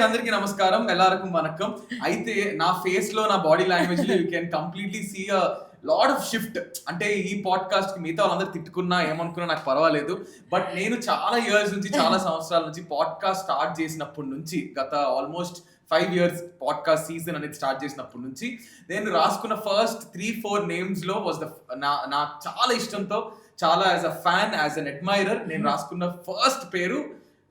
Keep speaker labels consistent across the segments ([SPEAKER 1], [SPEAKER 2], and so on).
[SPEAKER 1] అందరికీ నమస్కారం, ఎల్లరికం వనక్కం. అయితే నా ఫేస్ లో, నా బాడీ లాంగ్వేజ్ లో you can completely see a lot of shift. అంటే ఈ పాడ్కాస్ట్ కి మిగతా వాళ్ళందరూ తిట్టుకున్నా ఏమనుకున్నా నాకు పర్వాలేదు. బట్ నేను చాలా ఇయర్స్ నుంచి, చాలా సంవత్సరాల నుంచి పాడ్కాస్ట్ స్టార్ట్ చేసినప్పటి నుంచి, గత ఆల్మోస్ట్ 5 years పాడ్కాస్ట్ సీజన్ అనేది స్టార్ట్ చేసినప్పటి నుంచి నేను రాసుకున్న ఫస్ట్ 3-4 నేమ్స్ లో వాజ్ నాకు చాలా ఇష్టంతో, చాలా as a fan, as an admirer నేను రాసుకున్న ఫస్ట్ పేరు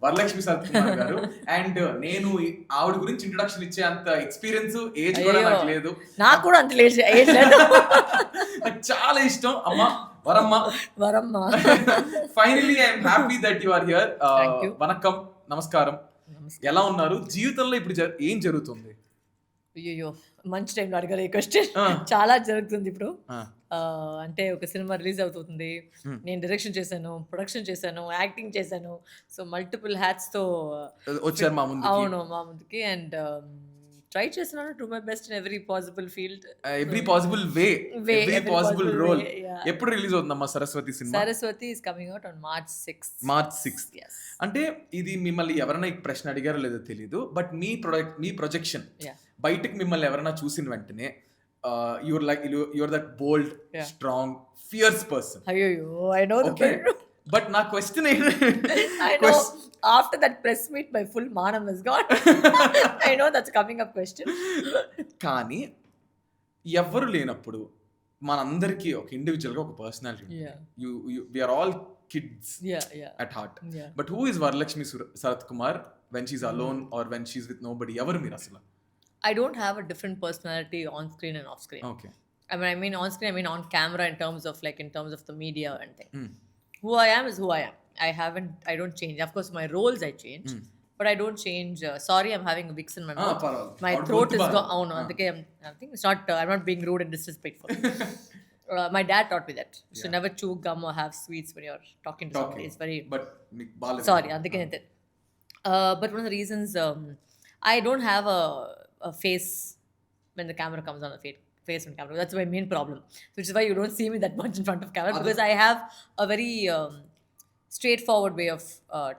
[SPEAKER 1] వరలక్ష్మి సరత్కుమార్ గారు. అండ్ నేను ఆవిడ గురించి ఇంట్రొడక్షన్ ఇచ్చే అంత ఎక్స్పీరియన్స్, ఏజ్ కూడా నాకు లేదు.
[SPEAKER 2] నాకు కూడా అంత లేదు.
[SPEAKER 1] నాకు చాలా ఇష్టం అమ్మ వరమ్మ. Finally I'm happy that you are here. వనక్కం, నమస్కారం. ఎలా ఉన్నారు? జీవితంలో ఇప్పుడు ఏం జరుగుతుంది?
[SPEAKER 2] అయ్యో, మంచి టైంలో అడగారు ఈ క్వశ్చన్. చాలా జరుగుతుంది ఇప్పుడు. అంటే ఒక సినిమా రిలీజ్ అవుతుంది, నేను డైరెక్షన్ చేశాను, ప్రొడక్షన్ చేశాను, యాక్టింగ్ చేశాను. సో మల్టిపుల్ హ్యాట్స్ తో
[SPEAKER 1] వచ్చారు మా
[SPEAKER 2] ముందుకి. అండ్ ట్రై చేస్తున్నాను to my best in every possible field,
[SPEAKER 1] every possible way, every possible role. ఎప్పుడు రిలీజ్ అవుతుందమ్మా Saraswati cinema?
[SPEAKER 2] Saraswati is coming out on March 6th.
[SPEAKER 1] అంటే ఇది మిమ్మల్ని ఎవరైనా ఈ ప్రశ్న అడిగారో లేదో తెలీదు, బట్ మీ ప్రొజెక్షన్ బయటకు మిమ్మల్ని ఎవరైనా చూసిన వెంటనే you're that bold, strong, fierce person.
[SPEAKER 2] అయ్యో, I know
[SPEAKER 1] okay. But నా question
[SPEAKER 2] after that press meet my full manam is gone. I know that's coming up question.
[SPEAKER 1] కానీ ఎవరు లేనప్పుడు మనందరికీ ఒక ఇండివిజువల్ గా ఒక పర్సనాలిటీ ఉంటుంది. we are all kids at heart. But who is Varalaxmi Sarathkumar when she's alone or when she's with nobody? ఎవరు మీరు అసలు?
[SPEAKER 2] I don't have a different personality on screen and off screen.
[SPEAKER 1] Okay.
[SPEAKER 2] I mean on screen, I mean on camera, in terms of the media and thing. Who I am is who I am. I don't change. Of course my roles I change, but I don't change. Sorry, I'm having a vix in my mouth. My throat is gone. Oh no, I think it's not, I'm not being rude and disrespectful. My dad taught me that. You should never chew gum or have sweets when you're talking to somebody. It's very,
[SPEAKER 1] but
[SPEAKER 2] sorry, but one of the reasons I don't have a face when the camera comes on, the face on camera. That's my main problem, which is why you don't see me that much in front of camera, because I have a very straightforward way of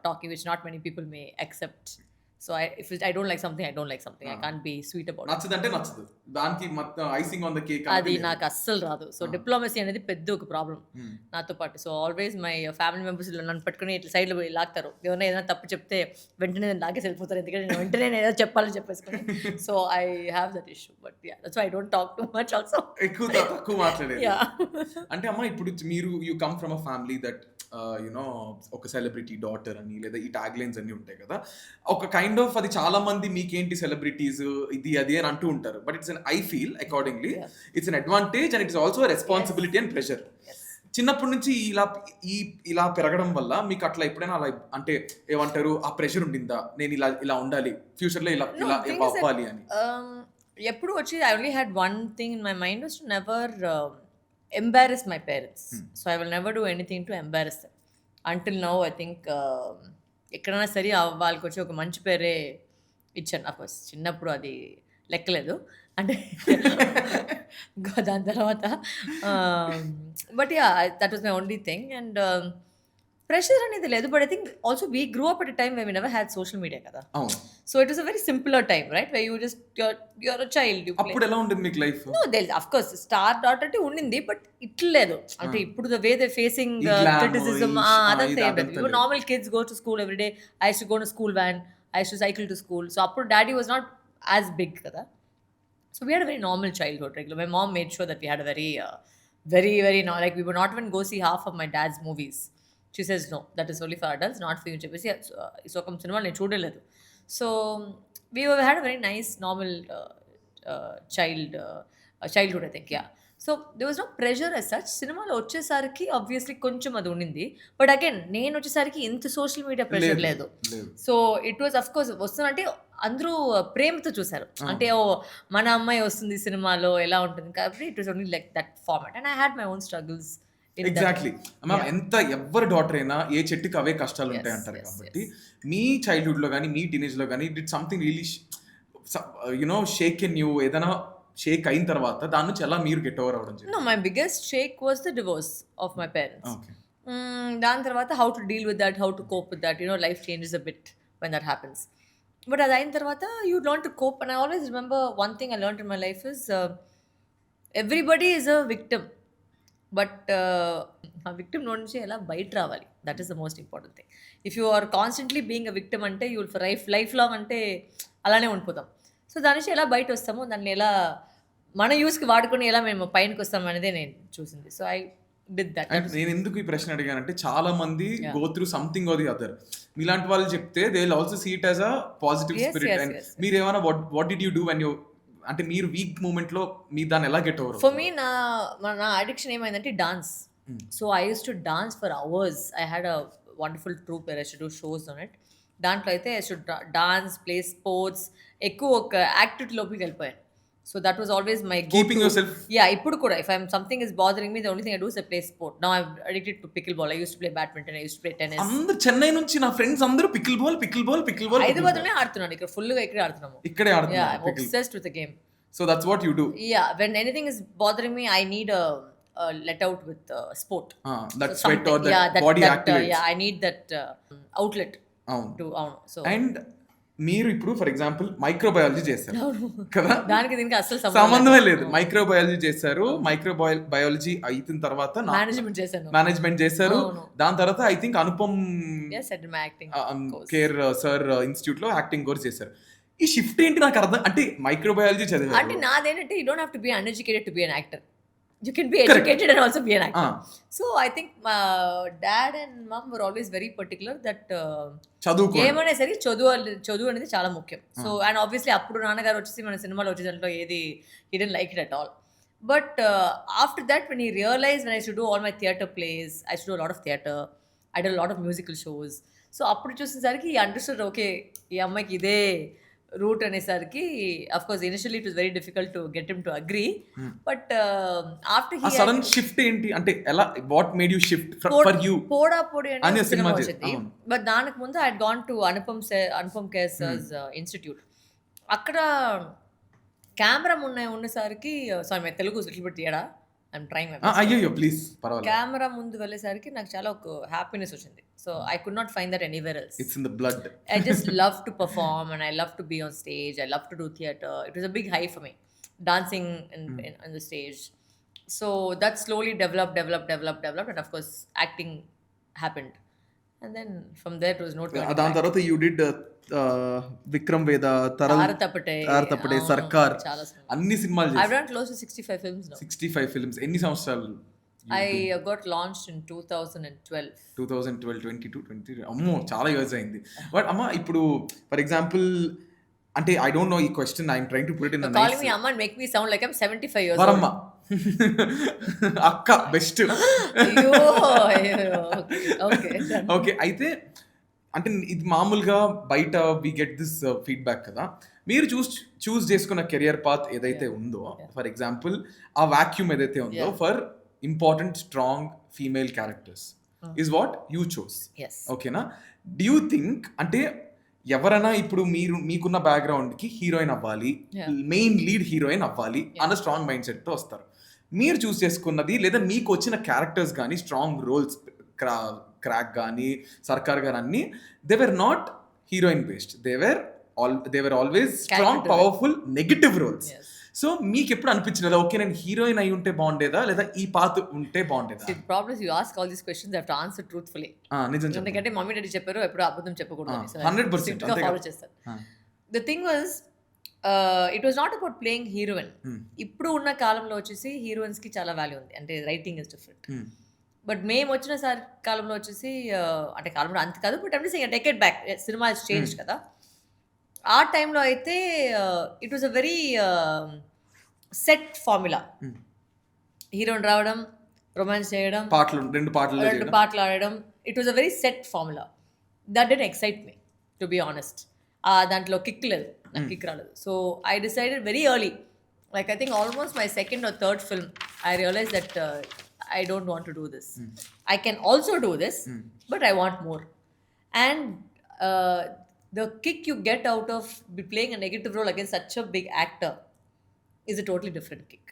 [SPEAKER 2] talking, which not many people may accept. So if I don't like something, I don't like something. I can't be sweet about it.
[SPEAKER 1] నచ్చదంటే నచ్చదు, దానికి మొత్తం icing on the cake
[SPEAKER 2] అది నాకు అస్సలు రాదు. So diplomacy అనేది పెద్ద ఒక ప్రాబ్లం నాతో పాటు. So always my family members నన్ను పట్టుకుని ఇట్లా సైడ్లో పోయి లాగుతారు. ఎవరైనా ఏదైనా తప్పు చెప్తే వెంటనే నేను లాగేసి వెళ్ళిపోతారు, ఎందుకంటే నేను వెంటనే నేను ఏదో చెప్పాలని చెప్పేసుకుని. So I have that issue. But that's why I don't talk too much also.
[SPEAKER 1] తక్కువ మాట్లాడేది. అంటే అమ్మ, ఇప్పుడు మీరు you come from a family that ఒక సెలబ్రిటీ డాటర్ అని, లేదా ఈ ట్యాగ్ లైన్స్ అన్ని ఉంటాయి కదా, ఒక కైండ్ ఆఫ్ అది చాలా మంది మీకేంటి సెలబ్రిటీస్ ఇది అది అని అంటూ ఉంటారు. But it's I feel accordingly it's an advantage and it's also responsibility and pressure. చిన్నప్పటి నుంచి ఇలా పెరగడం వల్ల మీకు అట్లా ఎప్పుడైనా అలా అంటే ఏమంటారు, ఆ ప్రెషర్ ఉండిందా, నేను ఇలా ఉండాలి, ఫ్యూచర్ లో ఇలా అవ్వాలి అని?
[SPEAKER 2] ఎప్పుడు వచ్చి I only had one thing in my mind, was to never embarrass my parents. So I will never do anything to embarrass them. Until now I think ఎక్కడైనా సరే వాళ్ళకి వచ్చి ఒక మంచి పేరే ఇచ్చాను. అఫ్కోర్స్ చిన్నప్పుడు అది లెక్కలేదు అంటే దాని తర్వాత but yeah, that was my only thing. And pressure అనేది లేదు. But I think also we grew up at a time when we never had social media కదా. So it was a very simpler time, right, where you just you're a child.
[SPEAKER 1] అప్పుడు ఎలా ఉంటుంది మీకు life?
[SPEAKER 2] No, there of course star daughter అంటే ఉండింది, బట్ ఇట్లా లేదు. అంటే ఇప్పుడు the way they facing criticism అదంతా ఏం లేదు. Normal kids go to school every day. I use to go to school van, I use to cycle to school. So అప్పుడు daddy was not as big కదా. So we had a very normal childhood. Like my mom made sure that we had a very like we would not even go see half of my dad's movies. She says no, that is only for adults, not for you. చెప్పేసి so ఒక cinema నేను చూడలేదు. So we had a very nice normal childhood I think. Yeah, so there was no pressure as such. సినిమాలో వచ్చేసరికి obviously కొంచెం అది ఉండింది, but again నేను వచ్చేసరికి ఇంత సోషల్ మీడియా ప్రెషర్ లేదు. So it was of course వస్తుందంటే అందరూ ప్రేమతో చూసారు, అంటే ఓ మన అమ్మాయి వస్తుంది సినిమాలో ఎలా ఉంటుంది కాబట్టి it was only like that format. And I had my own struggles.
[SPEAKER 1] Exactly ma'am, ఎంత ఎవరి డాటర్ అయినా ఏ చెట్టుకి అవే కష్టాలు ఉంటాయి అంటారు. కాబట్టి మీ చైల్డ్హుడ్ లో కానీ మీ టీనేజ్ లో కానీ did something really shake in you? ఏదైనా షేక్ అయిన తర్వాత దాని నుంచి ఎలా మీరు గెట్ ఓవర్ అవ్వడం?
[SPEAKER 2] No, my biggest shake was the divorce of my parents. దాని తర్వాత how to deal with that, how to cope with that, life changes a bit when that happens. But అది అయిన తర్వాత you learn to cope. And I always remember one thing I learn in my life is everybody is a victim. But ఆ victim నుంచి ఎలా బయట రావాలి, that is the most important thing. If you are constantly being a victim అంటే you will life long అంటే అలానే ఉండిపోతాం. So దాని నుంచి ఎలా బయట వస్తామో, దాన్ని ఎలా మన యూస్కి వాడుకొని ఎలా మేము పైనకి వస్తాం అనేదే నేను చూసింది. So I did that.
[SPEAKER 1] And నేను ఎందుకు ఈ ప్రశ్న అడిగానంటే చాలా మంది go through something or the other. మీలాంటి వాళ్ళు చెప్తే they will also see it as a positive spirit. And మీరు ఏమైనా what did you do when you, అంటే మీరు వీక్ మూమెంట్ లో మీరు దాన్ని ఎలా గెట్ ఓవర్?
[SPEAKER 2] ఫర్ మీ నా అడిక్షన్ ఏమైందంటే dance. So I use to dance for hours. I had a wonderful troupe where I should do shows on it. దాంట్లో అయితే I should dance, play sports, ఎక్కువ ఒక యాక్టివిటీ లోపలికి వెళ్ళిపోయాను. So that was always my
[SPEAKER 1] keeping your self.
[SPEAKER 2] Yeah, ఇప్పుడు కూడా if something is bothering me, the only thing I do is I play sport. Now I addicted to pickleball. I use to play badminton, I use to play tennis.
[SPEAKER 1] అందరూ చెన్నై నుంచి నా friends అందరూ pickle ball
[SPEAKER 2] Hyderabad లోనే ఆడుతున్నాను. ఇక్కడ full గా ఇక్కడే ఆడుతున్నాము.
[SPEAKER 1] ఇక్కడే
[SPEAKER 2] యా,
[SPEAKER 1] ఆడుతున్నారు.
[SPEAKER 2] I am obsessed with the game.
[SPEAKER 1] So that's what you do.
[SPEAKER 2] Yeah, when anything is bothering me, I need a let out with sport.
[SPEAKER 1] That
[SPEAKER 2] So
[SPEAKER 1] sweat or
[SPEAKER 2] something-
[SPEAKER 1] that body activates.
[SPEAKER 2] yeah, I need that outlet
[SPEAKER 1] అవును.
[SPEAKER 2] to so
[SPEAKER 1] and మీరు ఇప్పుడు for example microbiology చేశారు కదా,
[SPEAKER 2] దానికి దీనికి అసలు
[SPEAKER 1] సంబంధమే లేదు. మైక్రోబయాలజీ చేశారు. మైక్రోబయాలజీ అయిన తర్వాత
[SPEAKER 2] మేనేజ్మెంట్ చేశాను.
[SPEAKER 1] మేనేజ్మెంట్ చేశారు.
[SPEAKER 2] అవును.
[SPEAKER 1] దాని తర్వాత I think Anupam
[SPEAKER 2] Yes, I did my acting course.
[SPEAKER 1] Care sir institute లో యాక్టింగ్ కోర్స్ చేశారు. ఈ షిఫ్ట్ ఏంటి నాకు అర్థం, అంటే మైక్రోబయాలజీ
[SPEAKER 2] అంటే
[SPEAKER 1] చదివారు.
[SPEAKER 2] నాదేంటంటే you don't have to be uneducated to be an actor. You can be educated and also be an actor. So I think my dad and mom were always very particular that
[SPEAKER 1] చదువుకో
[SPEAKER 2] ఏమైనా సరే చదువు అనేది చాలా ముఖ్యం. So and obviously అప్పుడు నాన్నగారు వచ్చేసి మన సినిమాలో వచ్చే దాంట్లో ఏది he didn't like it at all. But after that, when he realized, when I used to do all my theatre plays, I used to do a lot of theatre, I did a lot of musical shows. So అప్పుడు చూసేసరికి he understood, okay, ఈ అమ్మాయికి ఇదే route అనేసరికి of course initially it was very difficult to get him to agree. But after
[SPEAKER 1] ఆ sudden shift ఏంటి అంటే ఎలా, what made you shift for you?
[SPEAKER 2] పోడా పొడి
[SPEAKER 1] అనే
[SPEAKER 2] అనే
[SPEAKER 1] సినిమా
[SPEAKER 2] సినిమా వచ్చింది. బట్ దానికి ముందు I had gone to Anupam Kher sir's institute. అక్కడ కెమెరా ఉన్నసరికి sorry my Telugu little bit తేడా, ఐఎమ్ ట్రైంగ్ మై బెస్ట్.
[SPEAKER 1] అయ్యో ప్లీజ్ పర్వాలేదు.
[SPEAKER 2] కెమెరా ముందు వెళ్ళేసరికి నాకు చాలా ఒక హ్యాపీనెస్ వచ్చింది. So I could not find that anywhere else.
[SPEAKER 1] It's in the blood.
[SPEAKER 2] I just love to perform and I love to be on stage. I love to do theatre. It was a big high for me, dancing on the stage. So that slowly developed, and of course acting happened. And then from there it was no turning
[SPEAKER 1] దాని
[SPEAKER 2] back.
[SPEAKER 1] తర్వాత you did Vikram వేద,
[SPEAKER 2] Taratapate,
[SPEAKER 1] తారతపటే, సర్కార్,
[SPEAKER 2] చాలా సినిమాలు.
[SPEAKER 1] అన్ని సినిమాలు
[SPEAKER 2] I've
[SPEAKER 1] చేశారు.
[SPEAKER 2] done close to 65 films now.
[SPEAKER 1] 65 films. ఎన్ని సంవత్సరాలు?
[SPEAKER 2] I got launched in 2012.
[SPEAKER 1] 2012, 22, 23. అమ్మో చాలా ఇయర్స్ అయింది. బట్ అమ్మ ఇప్పుడు ఫర్ ఎగ్జాంపుల్ అంటే ఐ డోంట్ నో ఈ question, I'm trying to put it in
[SPEAKER 2] You're calling me Amma and make me sound like I'm 75 years
[SPEAKER 1] Varamma
[SPEAKER 2] old.
[SPEAKER 1] అక్క బెస్ట్.
[SPEAKER 2] అయ్యో okay.
[SPEAKER 1] Okay, అయితే అంటే ఇది మామూలుగా బయట వి గెట్ దిస్ ఫీడ్బ్యాక్ కదా. మీరు చూస్ చేసుకున్న కెరియర్ పాత్ ఏదైతే ఉందో, ఫర్ ఎగ్జాంపుల్ ఆ వాక్యూమ్ ఏదైతే ఉందో for important strong female characters is what you choose. ఓకేనా? డూ యూ థింక్ అంటే ఎవరైనా ఇప్పుడు మీకున్న బ్యాక్గ్రౌండ్కి హీరోయిన్ అవ్వాలి, మెయిన్ లీడ్ హీరోయిన్ అవ్వాలి అన్న స్ట్రాంగ్ మైండ్ సెట్తో వస్తారు. మీరు చూస్ చేసుకున్నది లేదా మీకు వచ్చిన క్యారెక్టర్స్ కానీ స్ట్రాంగ్ రోల్స్, క్రాక్ కానీ సర్కార్ కానీ అన్ని, they were not heroine based, they were always strong powerful negative roles. So మీకు ఎప్పుడు అనిపించలేదా ఓకే నేను హీరోయిన్ అయి ఉంటే బాగుండేదా లేదా ఈ పాత్ ఉంటే బాగుండేదా?
[SPEAKER 2] The problem is you ask all these questions, I have to answer truthfully.
[SPEAKER 1] నిజం చెప్పండి.
[SPEAKER 2] ఎందుకంటే మమ్మీ డాడీ చెప్పారు ఎప్పుడు అబద్ధం చెప్పకూడదు.
[SPEAKER 1] 100%
[SPEAKER 2] ఫాలో చేస్తారు. The thing was it was not about playing heroine. ఇప్పుడు ఉన్న కాలంలో వచ్చేసి హీరోయిన్స్ కి చాలా వాల్యూ ఉంది, అంటే రైటింగ్ ఇస్ డిఫరెంట్. బట్ మేము వచ్చిన కాలంలో వచ్చేసి అంటే కాలంలో అంత కాదు, బట్ అంటే డెకేడ్ బ్యాక్ సినిమా చేంజ్ కదా. ఆ టైంలో అయితే it was a very set formula. Heroine రావడం, రొమాన్స్ చేయడం,
[SPEAKER 1] రెండు పాటలు
[SPEAKER 2] ఆడడం, it was a very set formula. That didn't excite me to be honest. దాంట్లో కిక్ లేదు, నాకు కిక్ రాలేదు. So I decided very early, like I think almost my second or third film, I realise that I don't want to do this. I can also do this, but I want more. And the kick you get out of playing a negative role against such a big actor is a totally different kick.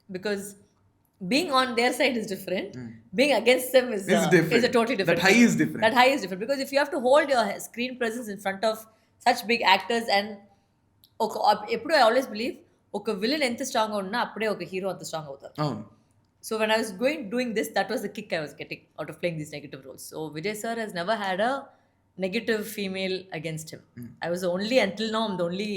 [SPEAKER 2] Because being on their side is different. Being against them is a totally different.
[SPEAKER 1] That high is different.
[SPEAKER 2] That high is different. Because if you have to hold your screen presence in front of such big actors and ఎప్పుడు I always believe ఒక villain ఎంత స్ట్రాంగ్గా ఉన్నా అప్పుడే ఒక hero అంత strong అవుతారు.
[SPEAKER 1] అవును.
[SPEAKER 2] So when I was doing this, that was the kick I was getting out of playing these negative roles. So Vijay sir has never had a negative female against him. I was the only, until now, I'm the only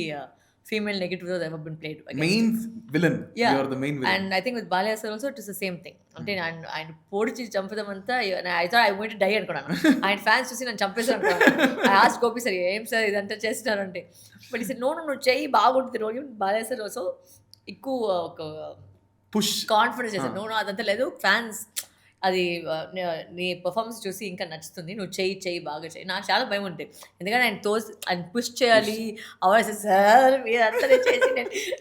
[SPEAKER 2] female negative role that ever been played against
[SPEAKER 1] Main
[SPEAKER 2] him.
[SPEAKER 1] villain.
[SPEAKER 2] Yeah.
[SPEAKER 1] You are the main villain.
[SPEAKER 2] And I think with Balaya sir also it is the same thing. అంటే ఆయన పొడిచి చంపదమంతా I thought I going to die అనుకున్నాను. ఆయన fans చూసి నన్ను చంపేసారు అనుకున్నాను. I asked Gopi sir, ఏం sir ఇదంతా చేస్తున్నారంటే, బట్ ఈ సార్ నో నువ్వు చెయ్యి బాగుంటుంది రోల్. బాలయ్య సార్ ఆల్సో ఎక్కువ ఒక
[SPEAKER 1] పుష్
[SPEAKER 2] కాన్ఫిడెన్స్ చేశారు. నో అదంతా లేదు, ఫ్యాన్స్ అది నీ పర్ఫార్మెన్స్ చూసి ఇంకా నచ్చుతుంది, నువ్వు చెయ్యి బాగా చెయ్యి. నాకు చాలా భయం ఉంటుంది, ఎందుకంటే ఆయన పుష్ చేయాలి, అవాయిస్ సార్ మీరు అంతా చేసి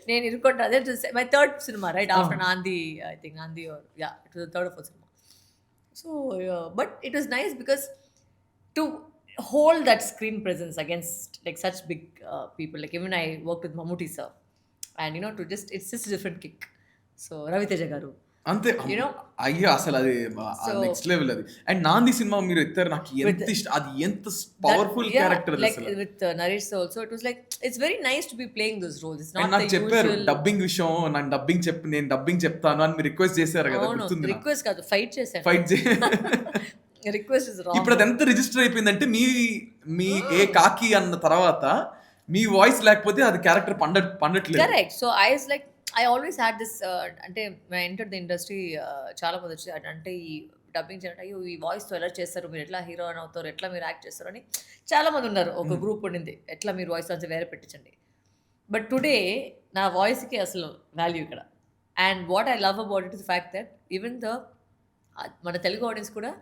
[SPEAKER 2] నేను ఇరుకుంటాను. అదే my third cinema right after నాంది, ఐ థింక్ నాంది yeah it was third of cinema. So but it was nice because to hold that screen presence against like such big people, like even I worked with Mammootty sir, and to just it's just a different kick. So Raviteja garu
[SPEAKER 1] అంతే, అయ్యా అసలు అది next level అది. And నాంది cinema మీరు ఎత్తారు, నాకు ఎంత ఇష్టం, అది ఎంత powerful character.
[SPEAKER 2] Like with Naresh also, it was like it's very nice to be playing those roles. It's not
[SPEAKER 1] నాకు చెప్పారు డబ్బింగ్ విషయం, నాకు నేను డబ్బింగ్ చెప్తాను అని మీరు రిక్వెస్ట్ చేశారు కదా, గుర్తుంది?
[SPEAKER 2] రిక్వెస్ట్ కాదు, ఫైట్ చేశాను. Request is wrong.
[SPEAKER 1] ఇప్పుడు అది ఎంత రిజిస్టర్ అయిపోయిందంటే మీ ఏ కాకి అన్న తర్వాత మీ వాయిస్ లేకపోతే అది క్యారెక్టర్ పండట్లేదు.
[SPEAKER 2] Correct. So I was like I always had this అంటే when I entered the industry చాలా మంది వచ్చి అంటే ఈ డబ్బింగ్ చేయాలంటే అయ్యో ఈ వాయిస్తో ఎలా చేస్తారు, మీరు ఎట్లా హీరో అని అవుతారు, ఎట్లా మీరు యాక్ట్ చేస్తారు అని చాలా మంది ఉన్నారు. ఒక గ్రూప్ ఉండింది, ఎట్లా మీరు వాయిస్ అంతా వేరే పెట్టించండి. బట్ టుడే నా వాయిస్కి అసలు వాల్యూ ఇక్కడ. And what I love about it is fact that even మన తెలుగు ఆడియన్స్ కూడా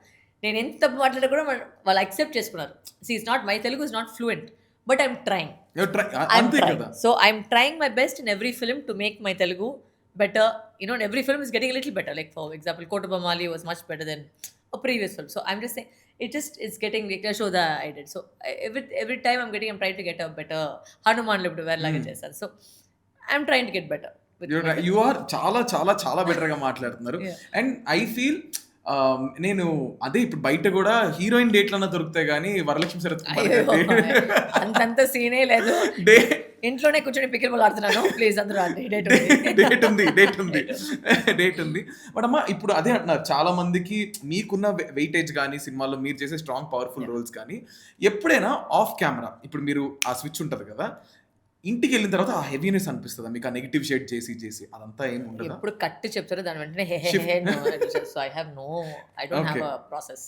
[SPEAKER 2] నేను ఎంత మాట్లాడినా కూడా వాళ్ళు యాక్సెప్ట్ చేసుకున్నారు. It's not my Telugu is not fluent, but I'm trying.
[SPEAKER 1] You're trying.
[SPEAKER 2] So I'm trying my best in every film to make my Telugu better. And every film is getting a little better. Like for example, Kotubamali was much better than a previous film. So I'm just saying, it's getting like a show that I did. So every time I'm trying to get a better Hanuman lived Varalaga చేశాను. So I'm trying to get better.
[SPEAKER 1] You are చాలా better గా మాట్లాడుతున్నారు. And I feel నేను అదే ఇప్పుడు బయట కూడా heroine డేట్లన్నా దొరుకుతాయి కానీ వరలక్ష్మి
[SPEAKER 2] అంతంత సీనే లేదు. ఇంట్లోనే కూర్చొని పికిల్ బాల్ ఆడుతున్నాను, ప్లీజ్ అందరూ
[SPEAKER 1] డేట్ ఉంది. బట్ అమ్మా ఇప్పుడు అదే అంటున్నారు, చాలా మందికి మీకున్న వెయిటేజ్ కానీ సినిమాల్లో మీరు చేసే స్ట్రాంగ్ పవర్ఫుల్ రోల్స్ కానీ ఎప్పుడైనా ఆఫ్ కెమెరా ఇప్పుడు మీరు ఆ స్విచ్ ఉంటుంది కదా, ఇంటికి వెళ్ళిన తర్వాత ఆ హెవీనెస్ అనిపిస్తుందా మీకు? ఆ నెగిటివ్ షేడ్ చేసి అదంతా ఏం ఉండదు.
[SPEAKER 2] ఇప్పుడు కట్ చెప్తారో దాని వెంటనే so I have no, I don't have a process.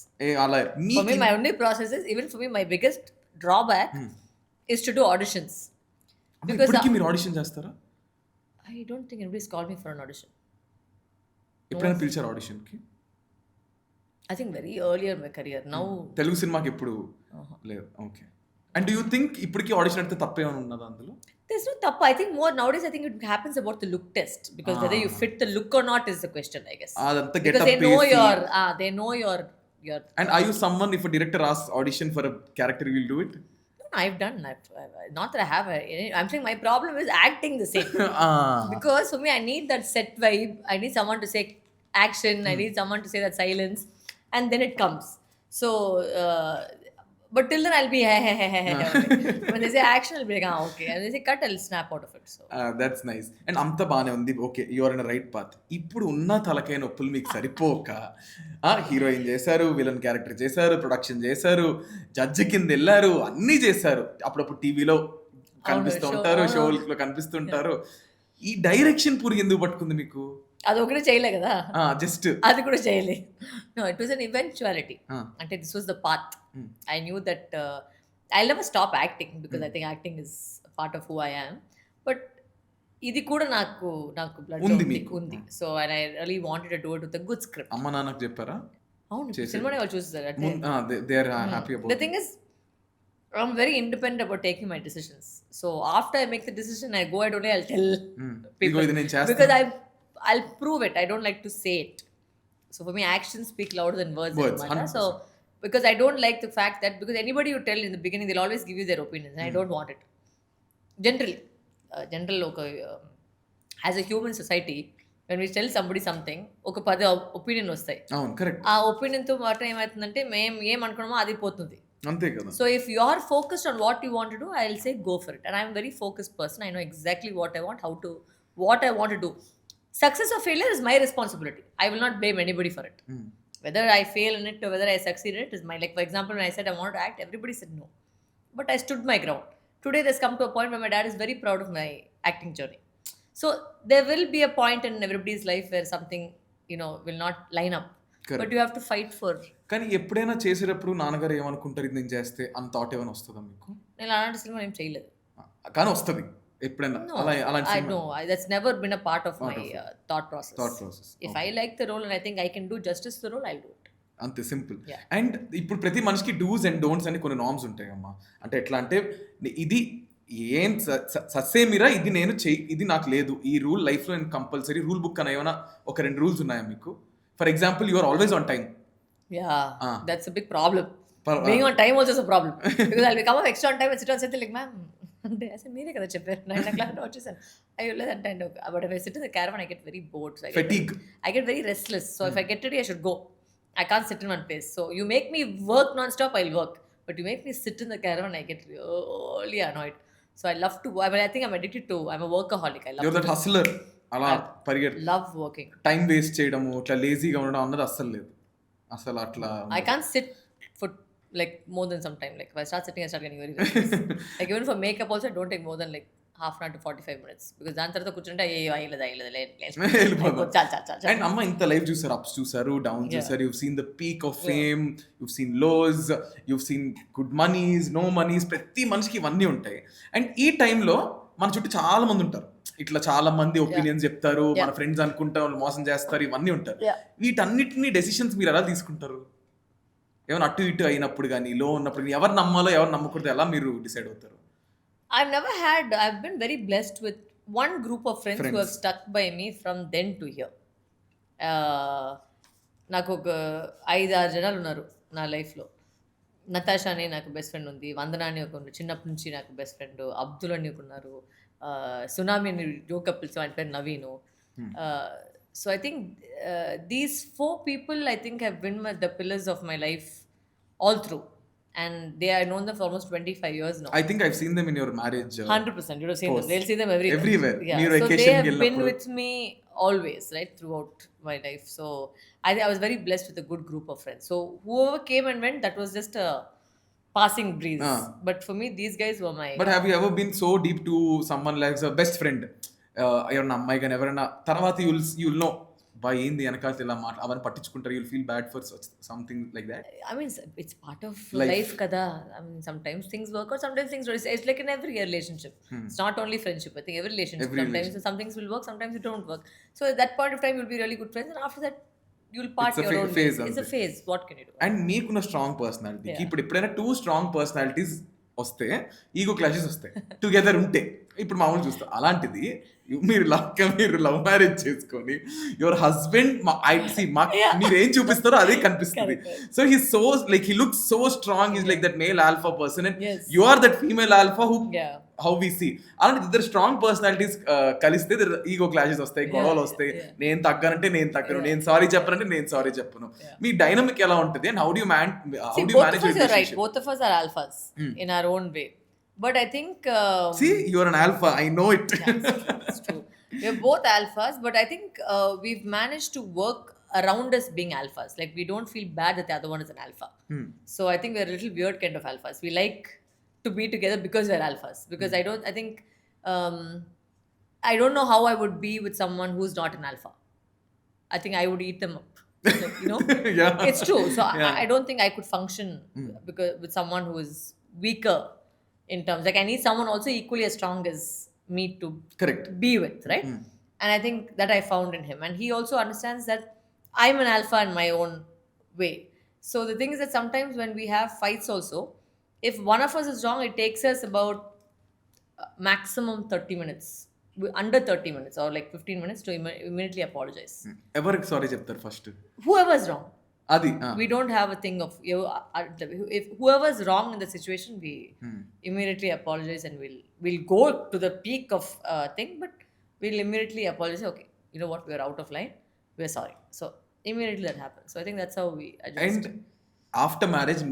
[SPEAKER 1] అలా
[SPEAKER 2] for me my only process is, even for me my biggest drawback is to do auditions.
[SPEAKER 1] Because ఇప్పటికీ మీరు ఆడిషన్ చేస్తారా?
[SPEAKER 2] I don't think anybody's called me for an audition.
[SPEAKER 1] ఎప్పుడైనా పిలిచారు audition కి?
[SPEAKER 2] I think very earlier in my career. Now
[SPEAKER 1] Telugu సినిమాకి ఎప్పుడు లేదు. Okay. And do you think ఇప్పటికీ ఆడిషన్ అంటే తప్పేమైనా ఉన్నదా అందులో?
[SPEAKER 2] There's no తప్పు. I think nowadays I think it happens about the look test, because whether you fit the look or not is the question, I guess.
[SPEAKER 1] అదంతా get
[SPEAKER 2] because
[SPEAKER 1] up
[SPEAKER 2] they know your
[SPEAKER 1] And are you someone, if a director asks audition for a character, you will do it?
[SPEAKER 2] No, I've done. Not that I have. I'm saying my problem is acting the same. Because for me, I need that set vibe. I need someone to say action. I need someone to say that silence, and then it comes. So, but till then I'll be when they say action, I'll be like, okay. And they say cut, I'll snap out of it. So
[SPEAKER 1] that's nice. And అంత బానే ఉంది. Okay, you are in a right path. ఇప్పుడు ఉన్న తలకాయ నొప్పులు మీకు సరిపోక heroine చేశారు, విలన్ క్యారెక్టర్ చేశారు, ప్రొడక్షన్ చేశారు, జడ్జి కింద వెళ్ళారు, అన్నీ చేశారు. అప్పుడప్పుడు టీవీలో కనిపిస్తూ ఉంటారు, షోలో కనిపిస్తుంటారు. ఈ డైరెక్షన్ పూరి ఎందుకు పట్టుకుంది మీకు?
[SPEAKER 2] అది ఒకటే చేయలే కదా,
[SPEAKER 1] జస్ట్
[SPEAKER 2] అది కూడా చేయలే. No, it was an eventuality. అంటే this was the path. I knew that I never stop acting, because I think acting is part of who I am. But ఇది కూడా నాకు బ్లడ్ ఉంది. So and I really wanted to do it with a good script.
[SPEAKER 1] అమ్మ నాన్నకు చెప్పారా?
[SPEAKER 2] అవును, సినిమానే వాళ్ళు చూస్తారు.
[SPEAKER 1] They are happy about.
[SPEAKER 2] The thing is I'm very independent about taking my decisions. So after I make the decision, I go out only, I'll tell people, because I'll prove it. I don't like to say it. So for me, actions speak louder than words. So because I don't like the fact that, because anybody you tell in the beginning, they'll always give you their opinions, and I don't want it. Generally, as a human society, when we tell somebody something, ఒక 10 opinion వస్తాయి.
[SPEAKER 1] అవును, correct.
[SPEAKER 2] ఆ ఒపీనియన్తో మాట ఏమవుతుందంటే మేము ఏమనుకున్నామో అది పోతుంది.
[SPEAKER 1] అంతే కదా.
[SPEAKER 2] So if you are focused on what you want to do, I'll say go for it. And I'm a very focused person. I know exactly what I want, what I want to do. Success or failure is my responsibility. I will not blame anybody for it. Whether I fail in it or whether I succeed in it is my, like for example, when I said I want to act, everybody said no. But I stood my ground. Today there's come to a point where my dad is very proud of my acting journey. So there will be a point in everybody's life where something, will not line up.
[SPEAKER 1] Correct.
[SPEAKER 2] But you have to fight for.
[SPEAKER 1] కానీ ఎప్పుడైనా చేసేటప్పుడు నాన్నగారు ఏమనుకుంటారు ఇది నేను చేస్తే అన్న thought ఏమైనా వస్తుందా మీకు?
[SPEAKER 2] నేను అలాంటి సినిమా ఏం చేయలేదు.
[SPEAKER 1] కానీ వస్తుంది ఎప్పుడైనా అలాంటి
[SPEAKER 2] I know that's never been a part of my thought process. If I like the role and I think I can do justice to the role, I'll do it.
[SPEAKER 1] అంతే సింపుల్. అండ్ ఇప్పుడు ప్రతి మనిషికి dos and don'ts అని కొన్ని norms ఉంటాయి అమ్మా. అంటే ఎట్లా అంటే ఇది ఏం ససేమిరా ఇది నేను ఇది నాకు లేదు, ఈ రూల్ లైఫ్లో నేను కంపల్సరీ రూల్ బుక్ అని ఏమైనా ఒక 2 రూల్స్ ఉన్నాయా మీకు? For example you are always on time.
[SPEAKER 2] That's a big problem. Being on time also is a problem because I'll become extra on time and sit on something like ma'am అంటే అసలు మీరే కదా చెప్పారు 9 o'clock వచ్చేసాను అయ్యో లేదంటే అండి. But if I sit in the caravan I get very bored, so I get very restless. So if I get ready I should go. I can't sit in one place. So you make me work non-stop, I'll work. But you make me sit in the caravan, I get really annoyed. So I love to. I think I'm addicted to. I'm a workaholic. I love.
[SPEAKER 1] You're that hustler. అలా పరిగెట్.
[SPEAKER 2] Love working.
[SPEAKER 1] Time waste చేయడము, ఇట్లా లేజీగా ఉండడం అన్నది అస్సలు లేదు. అసలు అట్లా.
[SPEAKER 2] I can't sit for like more than some time. Like if I start sitting, I start getting very restless. Like even for makeup also, I don't take more than like half an hour to 45 minutes because దాని తర్వాత కూర్చుంటే అయ్యలేదు.
[SPEAKER 1] And అమ్మ ఇంత life చూసారు, apps చూసారు, downs చూసారు. You've seen the peak of fame, you've seen lows, you've seen good monies, no monies. ప్రతి మనిషికి ఇవన్నీ ఉంటాయి. అండ్ ఈ టైంలో మన చుట్టూ చాలా మంది ఉంటారు, ఇట్లా చాలా మంది ఒపీనియన్స్ చెప్తారు, మన ఫ్రెండ్స్ అనుకుంటారు మోసం చేస్తారు, ఇవన్నీ ఉంటారు. వీటన్నిటిని డెసిషన్స్ మీరు ఎలా తీసుకుంటారు? ఏమైనా అటు ఇటు అయినప్పుడు కానీ, లో ఉన్నప్పుడు ఎవరు నమ్మాలో ఎవరు నమ్మకూడదు, ఎలా మీరు డిసైడ్ అవుతారు?
[SPEAKER 2] I've been very blessed with one group of friends who have stuck by me from then to here. నాకు ఒక 5-6 జనాలు ఉన్నారు నా లైఫ్లో. నతాషా అని నాకు బెస్ట్ ఫ్రెండ్ ఉంది, వందనా అని ఒక చిన్నప్పటి నుంచి నాకు బెస్ట్ ఫ్రెండ్, అబ్దుల్ అని ఒక ఉన్నారు, సునామీ అని జో కపుల్స్ ఆయన పేరు Naveen. So I think these 4 people I think have been the pillars of my life all through. And I've known them for almost 25 years now.
[SPEAKER 1] I think I've seen them in your marriage.
[SPEAKER 2] 100%. You have seen them. They'll see them everywhere.
[SPEAKER 1] Yeah.
[SPEAKER 2] So they have been with me always, right, throughout my life. So I was very blessed with a good group of friends. So whoever came and went, that was just a passing breeze. But for me, these guys were my.
[SPEAKER 1] But have you ever been so deep to someone like a best friend? Your అమ్మాయి కానీ ఎవరైనా తర్వాత you'll know by ఏంది వెనకాల ఇలా అవన్నీ పట్టించుకుంటారు, you'll feel bad for something like that.
[SPEAKER 2] I mean it's part of life kada. I mean sometimes things work out, sometimes things don't. It's like in every relationship. It's not only friendship. I think every relationship, sometimes some things will work, sometimes it don't work. So at that point of time you'll be really good friends and after that you'll part your own ways. It's a phase. What can you do?
[SPEAKER 1] And మీకున్న strong పర్సనాలిటీకి ఇప్పుడు ఎప్పుడైనా 2 strong personalities వస్తే ego clashes వస్తాయి together ఉంటే. ఇప్పుడు మామూలు చూస్తాం, అలాంటిది మీరు లవ్ మ్యారేజ్ చేసుకొని యువర్ హస్బెండ్ మీరు ఏం చూపిస్తారో అదే కనిపిస్తుంది. So he so like he looks so strong, is like that male alpha person and you are that female alpha how we see. అలాంటి ఇద్దరు స్ట్రాంగ్ పర్సనాలిటీస్ కలిస్తే ఈగో క్లాషెస్ వస్తాయి, గొడవలు వస్తాయి. నేను తగ్గనంటే నేను తగ్గను, నేను సారీ చెప్పనంటే నేను సారీ చెప్పను. మీ డైనమిక్ ఎలా ఉంటుంది and how do you manage your relationship?
[SPEAKER 2] Both of us are alphas in our own way. But I think
[SPEAKER 1] see, you are an alpha, I know it.
[SPEAKER 2] It's true. We're both alphas, but I think we've managed to work around us being alphas. Like we don't feel bad that the other one is an alpha. So I think we're a little weird kind of alphas. We like to be together because we're alphas. Because I don't know how I would be with someone who's not an alpha. I think I would eat them up. Like,
[SPEAKER 1] Yeah.
[SPEAKER 2] It's true. So I don't think I could function because with someone who is weaker in terms, like I need someone also equally as strong as me to be with, right? And I think that I found in him, and he also understands that I'm an alpha in my own way. So the thing is that sometimes when we have fights also, if one of us is wrong, it takes us about maximum 30 minutes, under 30 minutes or like 15 minutes to immediately apologize.
[SPEAKER 1] ఎవరికి sorry చెప్తారు first?
[SPEAKER 2] Whoever is wrong.
[SPEAKER 1] అది
[SPEAKER 2] We don't have a thing of if whoever is wrong in the situation, we immediately apologize and we'll go to the peak of thing, but we'll immediately apologize. Okay, you know what, we're out of line, we're sorry. So immediately that happens. So I think that's how we adjust.
[SPEAKER 1] And after marriage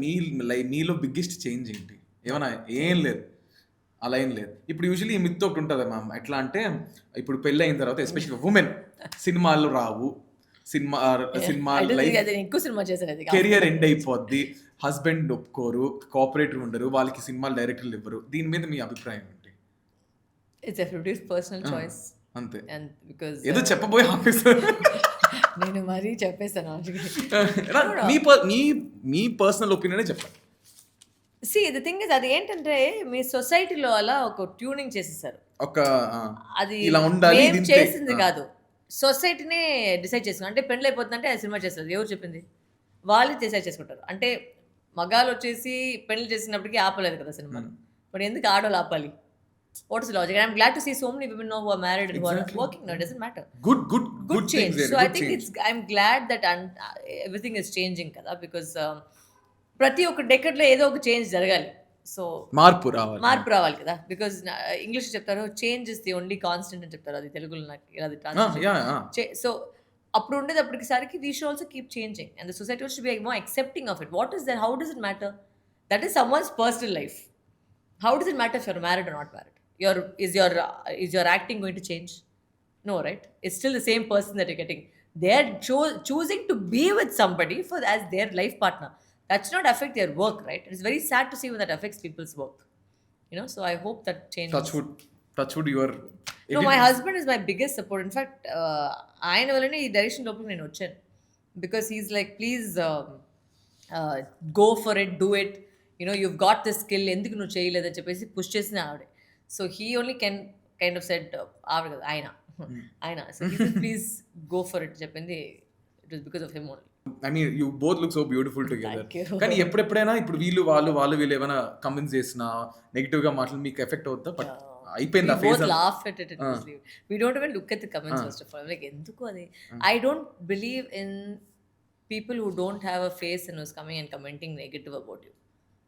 [SPEAKER 1] మీలో biggest change ఏంటి? ఏమన్నా? ఏం లేదు, అలా ఏం లేదు. ఇప్పుడు usually ఈ మిత్ ఒకటి ఉంటుంది మ్యామ్, ఎట్లా అంటే ఇప్పుడు పెళ్ళి అయిన తర్వాత ఎస్పెషల్లీ ఉమెన్ సినిమాలు రావు, సినిమా లైఫ్
[SPEAKER 2] ఎక్కువ సినిమా చేశాను,
[SPEAKER 1] కెరియర్ ఎండ్ అయిపోద్ది, హస్బెండ్ ఒప్పుకోరు, కోఆపరేటర్ ఉండరు, వాళ్ళకి సినిమాలు డైరెక్టర్లు ఇవ్వరు. దీని మీద మీ అభిప్రాయం ఏంటి?
[SPEAKER 2] ఇట్స్ ఎవ్రీబడీస్ పర్సనల్ చాయిస్
[SPEAKER 1] అంతే.
[SPEAKER 2] అండ్ బికాజ్
[SPEAKER 1] ఏదో చెప్పబోయే ఆఫీసర్
[SPEAKER 2] నేను మరీ చెప్పేస్తాను.
[SPEAKER 1] మీ పర్సనల్ ఒపీనియన్ చెప్పండి.
[SPEAKER 2] సి ది థింగ్ ఇస్, అది ఏంటంటే మీ సొసైటీలో అలా ఒక ట్యూనింగ్ చేసేసారు.
[SPEAKER 1] ఒక
[SPEAKER 2] అది
[SPEAKER 1] ఇలా ఉండాలి,
[SPEAKER 2] మేము చేసింది కాదు, సొసైటీనే డిసైడ్ చేసుకున్నారు. అంటే పెళ్ళి అయిపోతుందంటే అది సినిమా చేస్తారు, ఎవరు చెప్పింది? వాళ్ళు డిసైడ్ చేసుకుంటారు. అంటే మగాళ్ళు వచ్చేసి పెళ్లి చేసినప్పటికీ ఆపలేదు కదా సినిమాను, బట్ ఎందుకు ఆడోళ్ళు ఆపాలి? What is the logic? And I'm glad to see so many women now who are married and who are working now. It doesn't matter.
[SPEAKER 1] Good
[SPEAKER 2] change.
[SPEAKER 1] Things,
[SPEAKER 2] so I think I'm glad that everything is changing kada, because ప్రతి ఒక్క decade లో ఏదో ఒక change జరగాలి. So మార్పు రావాలి కదా, because English చెప్తారు change is the only constant అని చెప్తారు, అది తెలుగులో నాకు అది ట్రాన్స్లేషన్. సో అప్పుడు ఉండేటప్పటికి సరికి we should also keep changing and the society should be more accepting of it. What is that? How does it matter? That is someone's personal life. How does it matter if you're married or not married? Is your acting going to change? No, right? It's still the same person that you're getting. They're choosing to be with somebody as their life partner. That should not affect their work, right? It's very sad to see when that affects people's work. So I hope that changes.
[SPEAKER 1] Touch wood your...
[SPEAKER 2] No, my husband is my biggest support. In fact, ఆయన వల్లనే ఈ direction లోపలికి నేను వచ్చాను. Because he's like, please go for it, do it. You've got this skill, ఎందుకు నువ్వు చేయలేదని చెప్పేసి పుష్ చేసిన ఆవిడే. So he only can kind of said ఆయన so he said please go for it చెప్పింది. It was because of him only.
[SPEAKER 1] I mean, you both look so beautiful together. కానీ ఎప్పుడెప్పుడైనా ఇప్పుడు వాళ్ళు ఏమైనా కమెంట్స్ చేసినా నెగిటివ్ గా మాటలు మీకు ఎఫెక్ట్ అవుతుందా? బట్ అయిపోయింది ఆ phase.
[SPEAKER 2] We both laugh at it. We don't even look at the comments first of all. Like ఎందుకు అది? I don't believe in people who don't have a face and who's coming and commenting negative about you.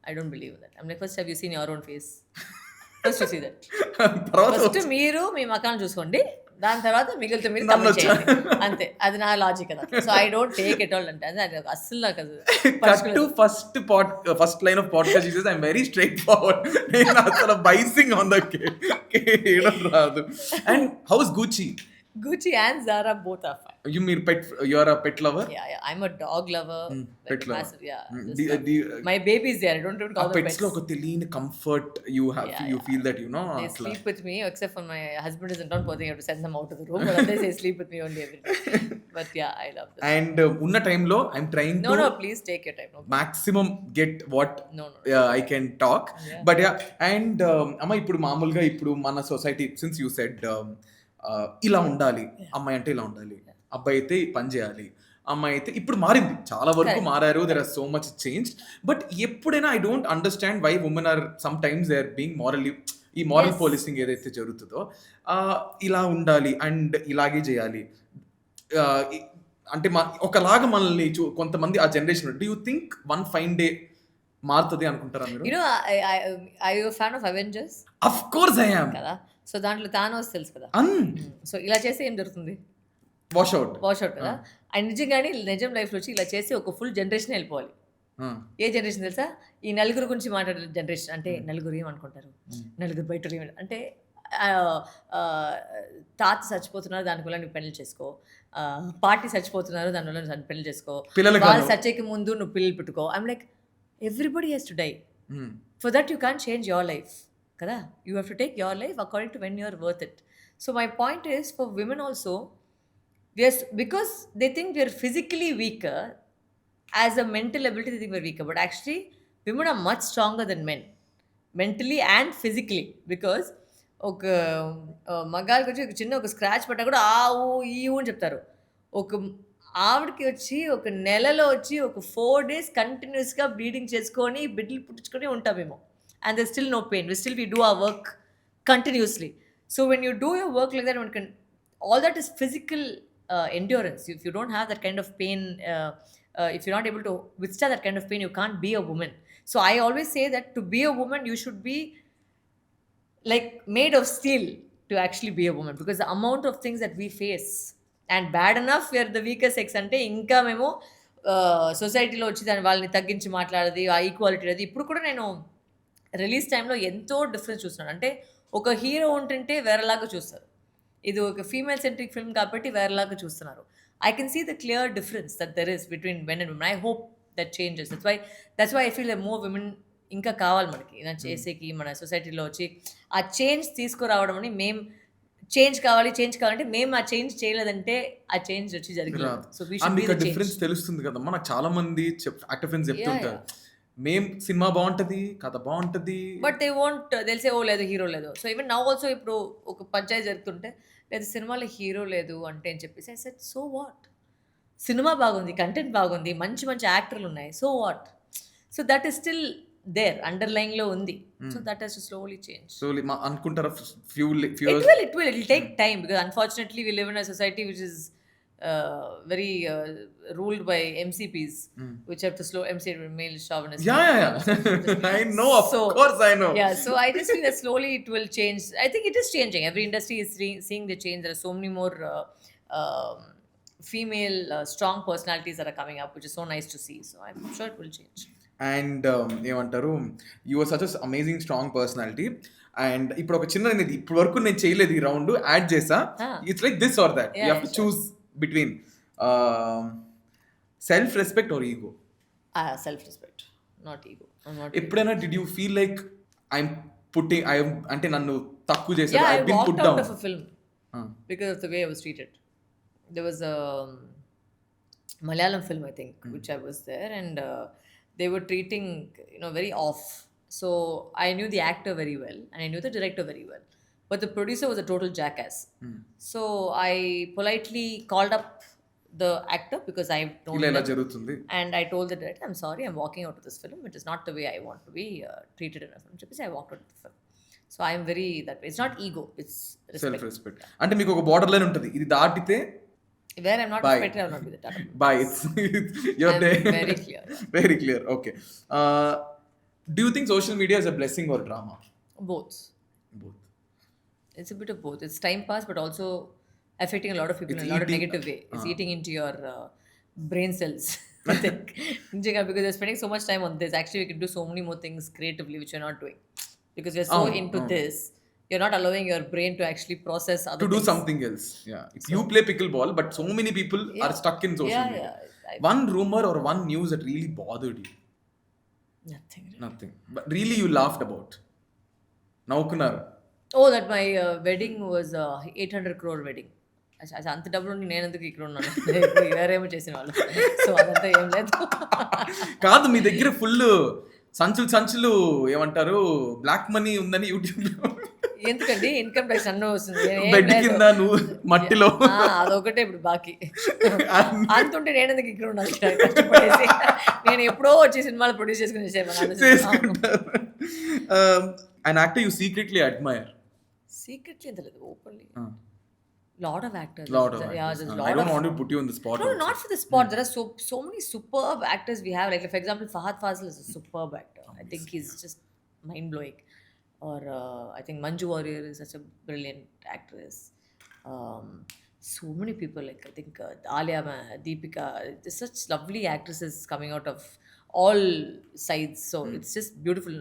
[SPEAKER 2] I don't believe in that. I'm like, first have you seen your own face? First you see that. First మీరు మీ మకాన్ని చూసుకోండి, దాని తర్వాత మిగిలితే మీరు comment చేయండి, అంతే. అది నా లాజిక్ కదా. So I don't take it all అంటే అస్సలు నాకు
[SPEAKER 1] first line of podcast is I'm very straight forward. నేను అసలు బైసింగ్ ఆన్ ద కేడం రాదు. And how is Gucci
[SPEAKER 2] and Zara both are fine.
[SPEAKER 1] You are a pet lover?
[SPEAKER 2] Yeah, I'm a dog lover.
[SPEAKER 1] Pet lover.
[SPEAKER 2] Massive, yeah. My baby is there. I don't even call them pets.
[SPEAKER 1] Lo oka teliyani comfort you have. You feel that,
[SPEAKER 2] they sleep with me, except when my husband isn't on, I have to send them out of the room, but they sleep with me only every day. But yeah, I love them.
[SPEAKER 1] And unna time lo I'm trying to
[SPEAKER 2] No, please take your time.
[SPEAKER 1] maximum get what I can talk.
[SPEAKER 2] Yeah.
[SPEAKER 1] But yeah, and amma ippudu maamulga ippudu mana society, since you said ఇలా ఉండాలి, అమ్మాయి అంటే ఇలా ఉండాలి, అబ్బాయి అయితే పని చేయాలి, అమ్మాయి అయితే ఇప్పుడు మారింది, చాలా వరకు మారారు. There are so much change. But ఎప్పుడైనా I don't understand why women are sometimes they are being morally, ఈ మోరల్ పోలీసింగ్ ఏదైతే జరుగుతుందో ఇలా ఉండాలి అండ్ ఇలాగే చేయాలి అంటే ఒకలాగా మనల్ని కొంతమంది ఆ generation. Do you think one fine day మారుతుంది అనుకుంటారా మీరు?
[SPEAKER 2] Are you a fan of Avengers?
[SPEAKER 1] Of course I am.
[SPEAKER 2] కదా. సో దాంట్లో థానోస్ తెలుసు కదా. సో ఇలా చేస్తే ఏం జరుగుతుంది? వాష్ అవుట్ కదా. అండ్ నిజంగానే నిజం లైఫ్ లో వచ్చి ఇలా చేసి ఒక ఫుల్ జనరేషన్ వెళ్ళిపోవాలి. ఏ జనరేషన్ తెలుసా? ఈ నలుగురు గురించి మాట్లాడే జనరేషన్. అంటే నలుగురు ఏమనుకుంటారు, నలుగురు బయట అంటే తాత చచ్చిపోతున్నారు దానివల్ల నువ్వు పెళ్లి చేసుకో, పార్టీ చచ్చిపోతున్నారు దానివల్ల నువ్వు పెళ్లి చేసుకో, వాళ్ళు చచ్చేకి ముందు నువ్వు పిల్లలు పెట్టుకో. I'm like, everybody has to die. For that you can't change your life కదా. You have to take your life according to when you are worth it. So my point is, for women also, because they think we are physically weaker, as a mental ability they think we are weaker, but actually women are much stronger than men, mentally and physically. Because ఒక మగాళ్ళకి వచ్చి ఒక చిన్న ఒక scratch పట్టా కూడా ఆవు ఈవు అని చెప్తారు. ఒక ఆవిడకి వచ్చి ఒక నెలలో వచ్చి ఒక 4 days కంటిన్యూస్గా బ్లీడింగ్ చేసుకొని బిడ్డలు పుట్టించుకొని ఉంటామేమో. And there's still no pain. We do our work continuously. So when you do your work like that, all that is physical endurance. If you don't have that kind of pain, if you're not able to withstand that kind of pain, you can't be a woman. So I always say that to be a woman, you should be like made of steel to actually be a woman, because the amount of things that we face, and bad enough we are the weaker sex ante inka memo సొసైటీలో వచ్చి దాని వాళ్ళని తగ్గించి మాట్లాడేది, ఆ equality అది ఇప్పుడు కూడా నేను రిలీజ్ టైంలో ఎంతో డిఫరెన్స్ చూస్తున్నాను. అంటే ఒక హీరో ఉంటుంటే వేరేలాగా చూస్తారు. ఇది ఒక ఫీమేల్ సెంట్రిక్ ఫిల్మ్ కాబట్టి వేరేలాగా చూస్తున్నారు. I can see the clear difference that there is between men and women. I hope that changes. That's why I feel more women ఇంకా కావాలి మనకి ఇలా చేసేకి, మన సొసైటీలో వచ్చి ఆ చేంజ్ తీసుకురావడం అని మేము చేంజ్ కావాలంటే మేము ఆ చేంజ్ చేయలేదంటే ఆ చేంజ్ వచ్చి జరిగింది. So we should be the
[SPEAKER 1] difference తెలుస్తుంది కదమ్మా. నాకు చాలా మంది యాక్టర్ ఫ్రెండ్స్ చెప్తుంటారు, మేం సినిమా బాగుంటది, కథ బాగుంటది,
[SPEAKER 2] బట్ దే వోంట్, తెలిసే ఓ లేదు హీరో లేదు. సో ఈవెన్ నౌ ఆల్సో ఇప్పుడు ఒక పంచాయతీ జరుగుతుంటే లేదు సినిమాలో హీరో లేదు అంటే అని చెప్పేసి I said so what, cinema బాగుంది, కంటెంట్ బాగుంది, మంచి మంచి యాక్టర్లు ఉన్నాయి, so what. So that is still there, underline లో ఉంది. So that has to slowly change.
[SPEAKER 1] Slowly అనుకుంటారా? Few
[SPEAKER 2] it will take time because unfortunately we live in a society which is very ruled by MCPs, which have to slow MC male chauvinist.
[SPEAKER 1] Yeah. I know, of course I know.
[SPEAKER 2] Yeah, so I just feel that slowly it will change. I think it is changing. Every industry is seeing the change. There are so many more female strong personalities that are coming up, which is so nice to see. So I'm sure it will change.
[SPEAKER 1] And ఏమంటారు, you are such a amazing strong personality. And ఇప్పుడు ఒక చిన్న, నేను ఇప్పుడు వరకు నేను చేయలేదు ఈ రౌండ్, యాడ్ చేసా. It's like this or that, you have to choose between self respect or ego.
[SPEAKER 2] Self respect, not ego.
[SPEAKER 1] ఎప్పుడైనా did you feel like I'm putting, అంటే నన్ను తక్కువ చేశారు,
[SPEAKER 2] I
[SPEAKER 1] I been
[SPEAKER 2] walked
[SPEAKER 1] put
[SPEAKER 2] out
[SPEAKER 1] down
[SPEAKER 2] of a film because of the way I was treated. There was a Malayalam film, I think, which I was there, and they were treating, very off. So I knew the actor very well and I knew the director very well, but the producer was a total jackass. So I politely called up the actor because I told him, and I told the director, I'm sorry, I'm walking out of this film, it is not the way I want to be treated in a film. So I walked out of the film. So I am very that way. It's not ego, it's respect.
[SPEAKER 1] Self respect. అంటే మీకు ఒక border line ఉంటుంది, ఇది దాటితే
[SPEAKER 2] where I'm not respected, I will not be the type.
[SPEAKER 1] Bye. It's your day.
[SPEAKER 2] Very clear.
[SPEAKER 1] Very clear. Okay. Do you think social media is a blessing or drama?
[SPEAKER 2] Both. It's a bit of both. It's time pass, but also affecting a lot of people in a lot of negative way. It's eating into your brain cells. I think because you're spending so much time on this. Actually, we can do so many more things creatively, which you're not doing because you're so into this. You're not allowing your brain to actually process other
[SPEAKER 1] to
[SPEAKER 2] things.
[SPEAKER 1] Do something else. Yeah. You play pickleball, but so many people are stuck in social media. One rumor or one news that really bothered you? Nothing. But really you laughed about? Naukunaru.
[SPEAKER 2] Oh, that my wedding was 800 crore wedding. అంత డబ్బులు నేను ఎందుకు ఇక్కడ ఉన్నాను, వేరేమో చేసిన వాళ్ళు. So అదంతా ఏం లేదు.
[SPEAKER 1] కాదు, మీ దగ్గర ఫుల్ సంచులు ఏమంటారు బ్లాక్ మనీ ఉందని యూట్యూబ్ లో.
[SPEAKER 2] ఎందుకండి, ఇన్కమ్ ట్యాక్స్ అన్నీ వస్తుంది.
[SPEAKER 1] బెడ్ కింద నువ్వు మట్టిలో
[SPEAKER 2] అదొకటే ఇప్పుడు బాకీ. అంతుంటే నేను ఎందుకు ఇక్కడ ఉన్నాను కష్టపడేసి. నేను ఎప్పుడో వచ్చి సినిమాలు ప్రొడ్యూస్ చేసుకుని
[SPEAKER 1] చేసుకుంటారు. An actor you secretly admire?
[SPEAKER 2] Secretly ఎంత లేదు, openly. Lot of actors.
[SPEAKER 1] I don't want to put you on the spot.
[SPEAKER 2] No, not for the spot. There are so many superb actors we have. Like for example, Fahad Fazil is a superb actor. I think he's just mind blowing. Or I think Manju Warrior is such a brilliant actress. So many people, like I think Alia, Deepika, there's such lovely actresses coming out of all sides. So it's just beautiful.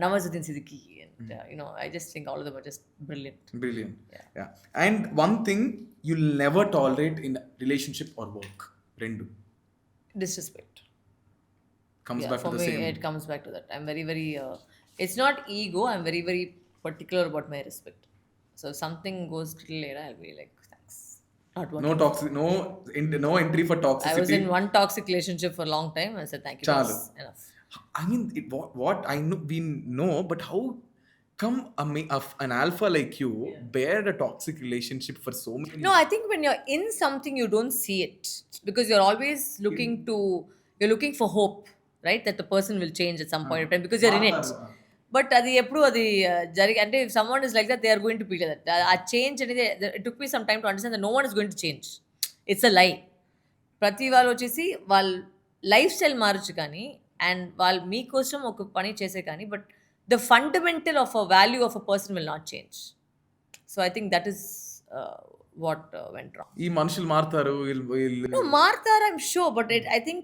[SPEAKER 2] Nawazuddin Siddiqui, and I just think all of them are just brilliant.
[SPEAKER 1] Yeah. And one thing you'll never tolerate in relationship or work, rendu
[SPEAKER 2] disrespect.
[SPEAKER 1] Comes back to the same.
[SPEAKER 2] It comes back to that. I'm very very it's not ego, I'm very very particular about my respect. So if something goes little later, I'll be like, thanks,
[SPEAKER 1] no toxic, no entry for toxicity.
[SPEAKER 2] I was in one toxic relationship for a long time. I said thank you, that's enough.
[SPEAKER 1] I mean, what I know, we know, but how come an alpha like you bear a toxic relationship for so many?
[SPEAKER 2] No, I think when you're in something you don't see it because you're always looking for hope, right, that the person will change at some point of time because you're in it. But అది ఎప్పుడు అది అంటే if someone is like that, they are going to be like that. ఆ change అనేది, it took me some time to understand that no one is going to change. It's a lie. ప్రతి వాళ్ళు వచ్చేసి వాళ్ళ లైఫ్ స్టైల్ మారచ్చు కానీ, and వాళ్ళు మీకోసం ఒక పని చేసే కానీ, but the fundamental of a value of a person will not change. So I think that is what went wrong.
[SPEAKER 1] ఈ మనుషులు మారుతారు,
[SPEAKER 2] no, మారుతారు, I'm sure, but I think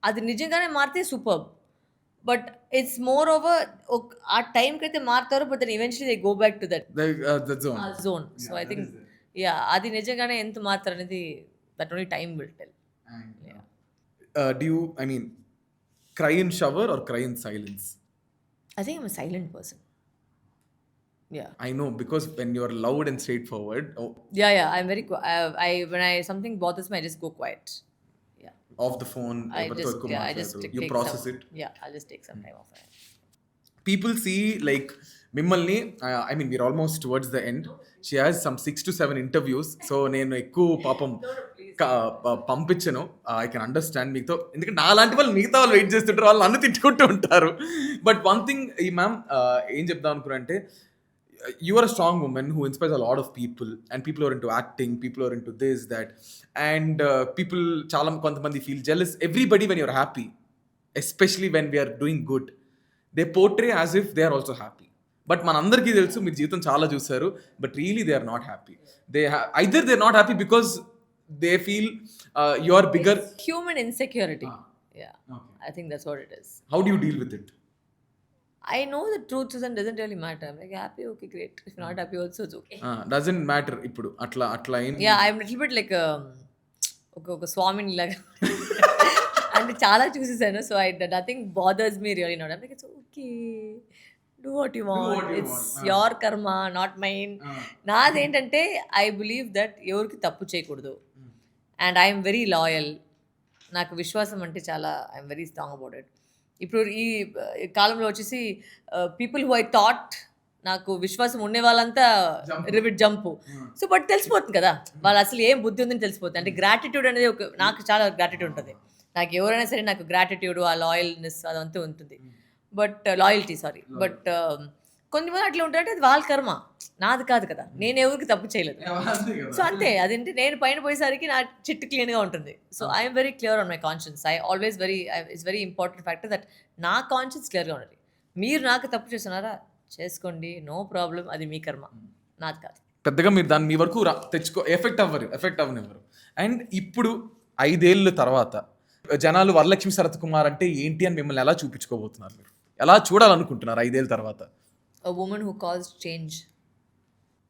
[SPEAKER 2] అది నిజంగానే మారితే super. But it's moreover ఆ టైంకి అయితే మారుతారు. But then eventually they go back to that
[SPEAKER 1] The zone.
[SPEAKER 2] Zone. So I think అది నిజంగానే ఎంత మారుతారు అనేది that only time will tell.
[SPEAKER 1] Do you, I mean, cry in shower or cry in silence?
[SPEAKER 2] I think I'm a silent person. Yeah.
[SPEAKER 1] I know, because when you're loud and straightforward,
[SPEAKER 2] Yeah. I'm very when something bothers me, I just go quiet. Yeah.
[SPEAKER 1] off the phone,
[SPEAKER 2] I just
[SPEAKER 1] you
[SPEAKER 2] take
[SPEAKER 1] process
[SPEAKER 2] some,
[SPEAKER 1] it.
[SPEAKER 2] Yeah, I'll just take some time off.
[SPEAKER 1] People see like mimmalni, I mean, we're almost towards the end. She has some 6 to 7 interviews, so నేను ఎక్కువ పాపం పంపించను. I can understand మీతో, ఎందుకంటే నా లాంటి వాళ్ళు మిగతా వాళ్ళు వెయిట్ చేస్తుంటారు, వాళ్ళు నన్ను తిట్టుకుంటూ ఉంటారు. బట్ వన్ థింగ్ ఈ మ్యామ్ ఏం చెప్దాం అనుకున్నా అంటే, you are a strong woman who inspires a lot of people, and people are into acting, people are into this, that, and people చాలా కొంతమంది feel jealous. Everybody, when you're happy, especially when we are doing good, they portray as if they are also happy. But మనందరికీ తెలుసు మీరు జీవితం చాలా చూసారు, but really they are not happy. either they're not happy because they feel you are bigger.
[SPEAKER 2] It's human insecurity. Yeah.
[SPEAKER 1] Okay.
[SPEAKER 2] I think that's what it is.
[SPEAKER 1] How do you deal with it?
[SPEAKER 2] I know the truth doesn't really matter. I'm like, happy, okay, great. If you're not happy also, it's okay.
[SPEAKER 1] Doesn't matter ఇప్పుడు అట్లా ఏం.
[SPEAKER 2] Yeah, I'm little bit like ఒక స్వామిని లాగా అంటే చాలా చూసేసాను. So nothing bothers me really not. I'm like, it's okay, do what you want, it's your karma, not mine. నాదేంటంటే ఐ బిలీవ్ దట్ ఎవరికి తప్పు చేయకూడదు, అండ్ ఐఎమ్ వెరీ లాయల్. నాకు విశ్వాసం అంటే చాలా, I'm very strong about it. ఇప్పుడు ఈ కాలంలో వచ్చేసి పీపుల్ హూ ఐ థాట్ నాకు విశ్వాసం ఉండే వాళ్ళంతా రివిట్ జంపు. సో బట్ తెలిసిపోతుంది కదా వాళ్ళు అసలు ఏం బుద్ధి ఉందని తెలిసిపోతుంది. అంటే గ్రాటిట్యూడ్ అనేది నాకు చాలా గ్రాటిట్యూడ్ ఉంటుంది. నాకు ఎవరైనా సరే నాకు గ్రాటిట్యూడ్, ఆ లాయల్నెస్ అదంతా ఉంటుంది. But loyalty, sorry. బట్ కొంతమంది అట్లా ఉంటారంటే అది వాళ్ళ కర్మ, నాది కాదు కదా, నేను ఎవరికి తప్పు చేయలేదు. సో అంతే, అదేంటి నేను పైన పోయేసరికి నా చిట్టు క్లీన్గా ఉంటుంది. So I'm very clear on my conscience. I always it's very important factor that నా కాన్షియన్స్ క్లియర్గా ఉండాలి. మీరు నాకు తప్పు చేస్తున్నారా, చేసుకోండి, నో ప్రాబ్లం, అది మీ కర్మ, నాది కాదు.
[SPEAKER 1] పెద్దగా మీరు దాన్ని మీ వరకు ఎఫెక్ట్ అవ్వనివ్వరు. అండ్ ఇప్పుడు 5 ఏళ్ళ తర్వాత జనాలు వరలక్ష్మి శరత్ కుమార్ అంటే ఏంటి అని మిమ్మల్ని ఎలా చూపించుకోబోతున్నారు, మీరు ఎలా చూడాలనుకుంటున్నారు 5 ఏళ్ళ తర్వాత?
[SPEAKER 2] A woman who caused change.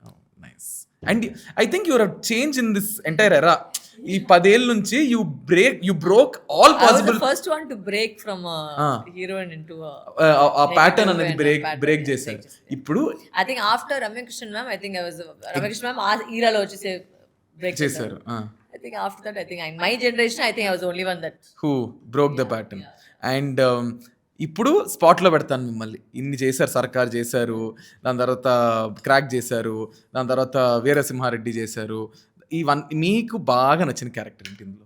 [SPEAKER 1] Oh, nice. And I think you're a change in this entire era. ఈ 10 ఏళ్ళ నుంచి you broke all possible.
[SPEAKER 2] I was the first one to break from a heroine into
[SPEAKER 1] a pattern అనేది break చేశారు. ఇప్పుడు
[SPEAKER 2] I think after Ramyakrishnan ma'am, I think I was Ramyakrishnan ma'am ఆ ఈరాలో వచ్చేసి break చేశారు. I think after that, I think in my generation, I think I was the only one that
[SPEAKER 1] who broke the pattern. And ఇప్పుడు స్పాట్లో పెడతాను మిమ్మల్ని. ఇన్ని చేశారు, సర్కార్ చేశారు, దాని తర్వాత క్రాక్ చేశారు, దాని తర్వాత వీరసింహారెడ్డి చేశారు. మీకు బాగా నచ్చిన క్యారెక్టర్ ఏంటి ఇందులో?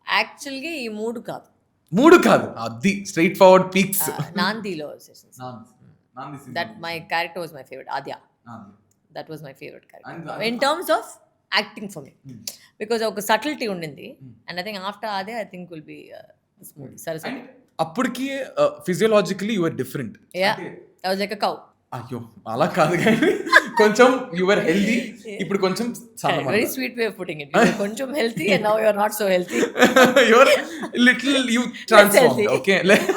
[SPEAKER 2] యాక్చువల్గా ఈ 3
[SPEAKER 1] కాదు, అది స్ట్రైట్ ఫార్వర్డ్ పీక్స్.
[SPEAKER 2] నాందిలో that my character was my favorite. Adya. That was my favorite character in terms of acting for me, because ఒక subtlety ఉండింది. And I think after Adya, I think will be this movie Saraswati.
[SPEAKER 1] అప్పటికి physiologically you are different.
[SPEAKER 2] I was like a cow.
[SPEAKER 1] అయ్యో అలా కాదు కానీ కొంచెం you are healthy, ఇప్పుడు కొంచెం సన్నగా.
[SPEAKER 2] Very sweet way of putting it. You were కొంచెం healthy and now you are not so healthy.
[SPEAKER 1] You are little, you transformed. Okay, less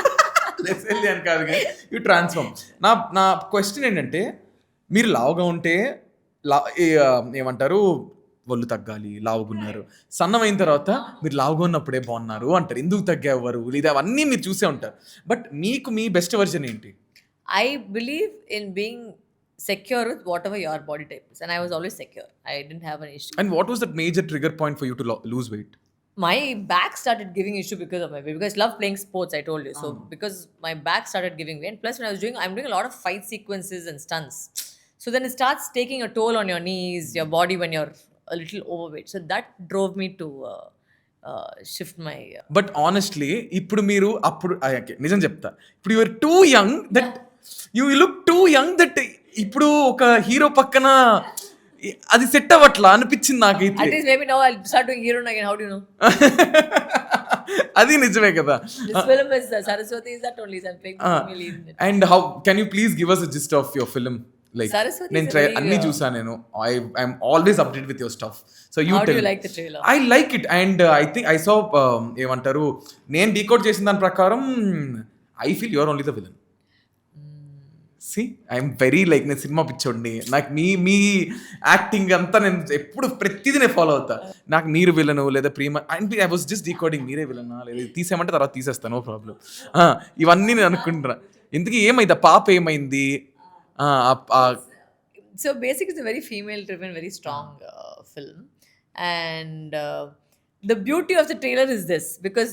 [SPEAKER 1] healthy అని కాదు కానీ యు ట్రాన్స్ఫార్మ్. నా క్వశ్చన్ ఏంటంటే, మీరు లావుగా ఉంటే ఏమంటారు, ఒళ్ళు తగ్గాలి, లావుగున్నారు. సన్నమైన తర్వాత మీరు లావుగా ఉన్నప్పుడే బాగున్నారు అంటారు. ఎందుకు తగ్గేవారు లేదా అవన్నీ మీరు చూసే ఉంటారు. బట్ మీకు మీ బెస్ట్ వర్జన్ ఏంటి?
[SPEAKER 2] I believe in being secure with whatever your body type is, and I was always secure. I didn't have an issue.
[SPEAKER 1] And what was that major trigger point for you to lose weight?
[SPEAKER 2] My back started giving issue because of my weight, because I love playing sports, I told you. So because my back started giving weight, and plus when I'm doing a lot of fight sequences and stunts, so then it starts taking a toll on your knees, your body when you're a little overweight. So that drove me to shift my
[SPEAKER 1] but honestly ఇప్పుడు మీరు అప్పుడు నిజం చెప్తా, ఇప్పుడు you are too young that you look too young that ఇప్పుడు ఒక hero పక్కన అది సెట్ అవ్వట్లా అనిపించింది నాకైతే.
[SPEAKER 2] At least maybe now I'll start doing hero again. How do you know?
[SPEAKER 1] అది నిజమే కదా.
[SPEAKER 2] This film is Saraswati, is that only I'm playing lead in it.
[SPEAKER 1] And how can you please give us a gist of your film? Like
[SPEAKER 2] Saraswati
[SPEAKER 1] నేను
[SPEAKER 2] is a very,
[SPEAKER 1] అన్ని చూసాను నేను. I'm always update with your stuff. So you
[SPEAKER 2] how do
[SPEAKER 1] tell.
[SPEAKER 2] you like the trailer?
[SPEAKER 1] I like it and I think I saw ఏమంటారు, నేను decode చేసిన దాని ప్రకారం I feel your only the villain. See I'm very like, నేను cinema పిచ్చోడిని, నాకు మీ acting అంతా నేను ఎప్పుడు ప్రతిదీ నేను ఫాలో అవుతా. నాకు మీరు విలను లేదా ప్రియమ and I was just decoding, మీరే విలనా లేదా తీసేయమంటే తర్వాత తీసేస్తాను, నో ప్రాబ్లం. ఇవన్నీ నేను అనుకుంటున్నా. ఎందుకు ఏమైంది, ఆ పాప ఏమైంది?
[SPEAKER 2] So basically, it's a very female-driven, very strong film, and the beauty of the trailer is this, because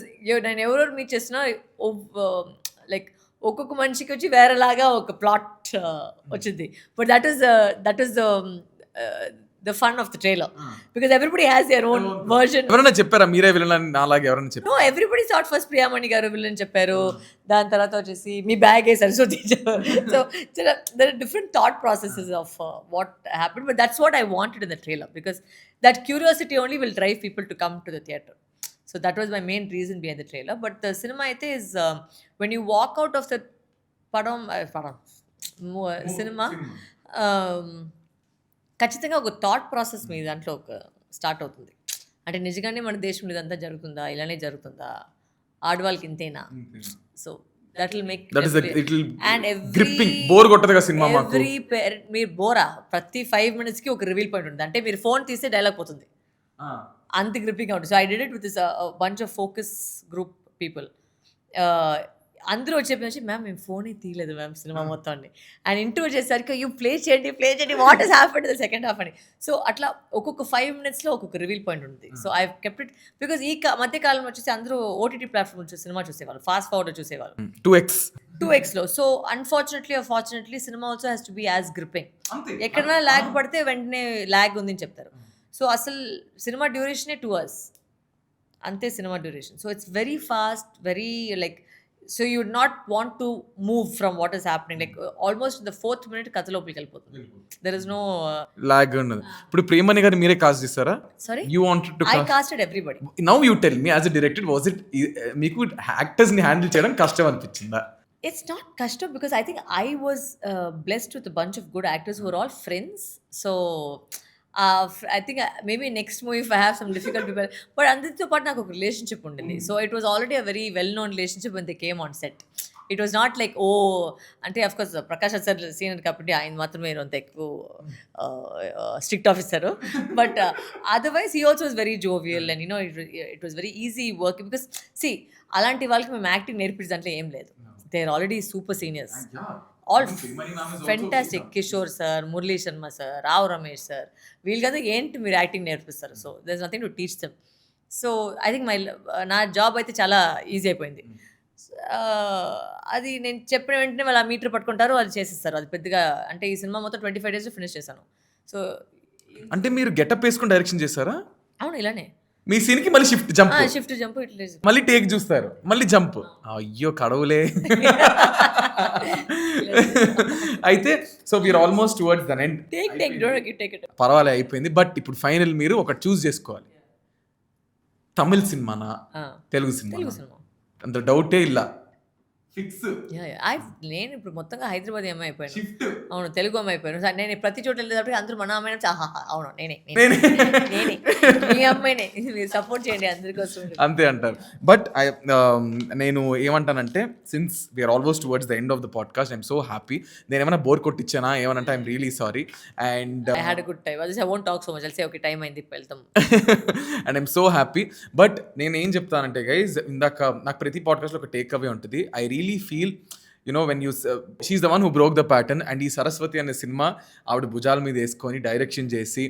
[SPEAKER 2] నేను ఎవరెవరు మీట్ చేసినా లైక్ ఒక్కొక్క మనిషికి వచ్చి వేరేలాగా ఒక ప్లాట్ వచ్చింది, but that is the fun of the trailer, because everybody has their own version.
[SPEAKER 1] ఎవరైనా చెప్పారా మీరే విలన్ అని నాలాగా ఎవరైనా చెప్పారు?
[SPEAKER 2] No, everybody thought first Priyamani garu villain చెప్పారు, దాని తర్వాత వచ్చేసి మీ బ్యాగ్ Saraswati. So there are different thought processes of what happened, but that's what I wanted in the trailer, because that curiosity only will drive people to come to the theatre. So that was my main reason behind the trailer. But the cinema is when you walk out of the cinema, ఖచ్చితంగా ఒక thought process మీ దాంట్లో ఒక start అవుతుంది. అంటే నిజంగానే మన దేశంలో ఇదంతా జరుగుతుందా, ఇలానే జరుగుతుందా, ఆడవాళ్ళకి ఇంతేనా? So that will make and
[SPEAKER 1] gripping, bore కొట్టదుగా సినిమా మాకు.
[SPEAKER 2] ఎవ్రీ మీరు బోరా ప్రతి 5 minutes కి ఒక రివీల్ పాయింట్ ఉంటుంది. అంటే మీరు ఫోన్ తీస్తే డైలాగ్ పోతుంది, అంత గ్రిప్పింగ్ అవుతుంది. So I did it with this bunch of focus group people. అందరూ వచ్చేసి మ్యామ్ మేము ఫోనే తీయలేదు మ్యామ్ సినిమా మొత్తాన్ని, అండ్ ఇంటూ వచ్చేసరికి యూ ప్లే చేయండి what has happened in the second half అని. సో అట్లా ఒక్కొక్క 5 minutesలో ఒక్కొక్క రివీల్ పాయింట్ ఉంటుంది. So I kept it because ఈ మధ్యకాలం వచ్చేసి అందరూ ఓటీటీ ప్లాట్ఫామ్ వచ్చి సినిమా చూసేవాళ్ళు, ఫాస్ట్ ఫార్వర్డ్ చూసేవాళ్ళు 2x లో. సో అన్ఫార్చునేట్లీ సినిమా also has to be as gripping. ఎక్కడైనా ల్యాగ్ పడితే వెంటనే ల్యాగ్ ఉందని చెప్తారు. సో అసలు సినిమా డ్యూరేషనే 2 hours అంతే సినిమా డ్యూరేషన్. So it's very fast, very like, so you would not want to move from what is happening. Like almost the 4th minute కథ లోపలికి వెళ్ళిపోతుంది. దెర్ ఇస్ నో
[SPEAKER 1] లాగ్ ఉండదు. ఇప్పుడు ప్రియమణి గారు మీరే కాస్ట్ చేస్తారా?
[SPEAKER 2] Sorry,
[SPEAKER 1] you wanted to
[SPEAKER 2] I casted everybody.
[SPEAKER 1] Now you tell me as a director, was it మీకు actors ని హ్యాండిల్ చేయడం కష్టం అనిపించిందా?
[SPEAKER 2] It's not kashtam, because I think I was blessed with a bunch of good actors who are all friends. So I think maybe next movie if I have some difficult people, but anditho part naku oka relationship undindi. So it was already a very well known relationship when they came on set. It was not like, oh, ante of course Prakash sir senior kabatti ayin maatrame ante ekku strict officer, but otherwise he also was very jovial, and it was very easy working, because see alanti vallaki mem acting nerpidis ante em ledu. They are already super seniors. All fantastic. Kishore sir, Murli Sharma sir, Rao Ramesh sir, వీళ్ళకంతా ఏంటి మీరు acting నేర్పిస్తారు. So there's nothing to teach them. So I think నా job అయితే చాలా easy అయిపోయింది. అది నేను చెప్పిన వెంటనే వాళ్ళు ఆ మీటర్ పట్టుకుంటారు, అది చేసేస్తారు. అది పెద్దగా, అంటే ఈ సినిమా మొత్తం 25 days ఫినిష్ చేశాను. సో
[SPEAKER 1] అంటే మీరు గెటప్ వేసుకుని డైరెక్షన్ చేస్తారా?
[SPEAKER 2] అవును, ఇలానే
[SPEAKER 1] మీ సీన్ కి మళ్ళీ షిఫ్ట్ జంప్
[SPEAKER 2] ఇట్లా
[SPEAKER 1] మళ్ళీ టేక్ చూస్తారు, మళ్ళీ జంప్. అయ్యో కడవులే. అయితే so we are almost towards the end. పర్వాలే అయిపోయింది. బట్ ఇప్పుడు ఫైనల్ మీరు ఒకటి చూస్ చేసుకోవాలి. తమిళ సినిమానా తెలుగు సినిమా? అంత డౌటే ఇలా ఫిక్స్.
[SPEAKER 2] నేను ఇప్పుడు మొత్తంగా హైదరాబాద్ అమ్మాయి అయిపోయాను. అవును, తెలుగు అమ్మాయి అయిపోయాను. నేను ప్రతి చోట వెళ్ళేటప్పుడు అందరూ మన అమ్మాయి, అవును నేనే మీ అమ్మాయినే, మీరు సపోర్ట్ చేయండి అందరికోసం
[SPEAKER 1] అంతే అంటారు. బట్ నేను ఏమంటానంటే, since we're almost towards the end of the podcast, I'm so happy. నేను ఏమైనా బోర్ కొట్టించానా ఏమనంటే I'm really sorry. And
[SPEAKER 2] I had a good time. I won't talk so much. I'll say okay, time అయింది వెళ్తాం.
[SPEAKER 1] And I'm so happy. But నేను ఏం చెప్తానంటే guys, ఇందాక నాకు ప్రతి పాడ్కాస్ట్లో ఒక టేక్ అవే ఉంటుంది. I really feel, when you she's the one who broke the pattern, and ఈ సరస్వతి అనే సినిమా ఆవిడ భుజాల మీద వేసుకొని డైరెక్షన్ చేసి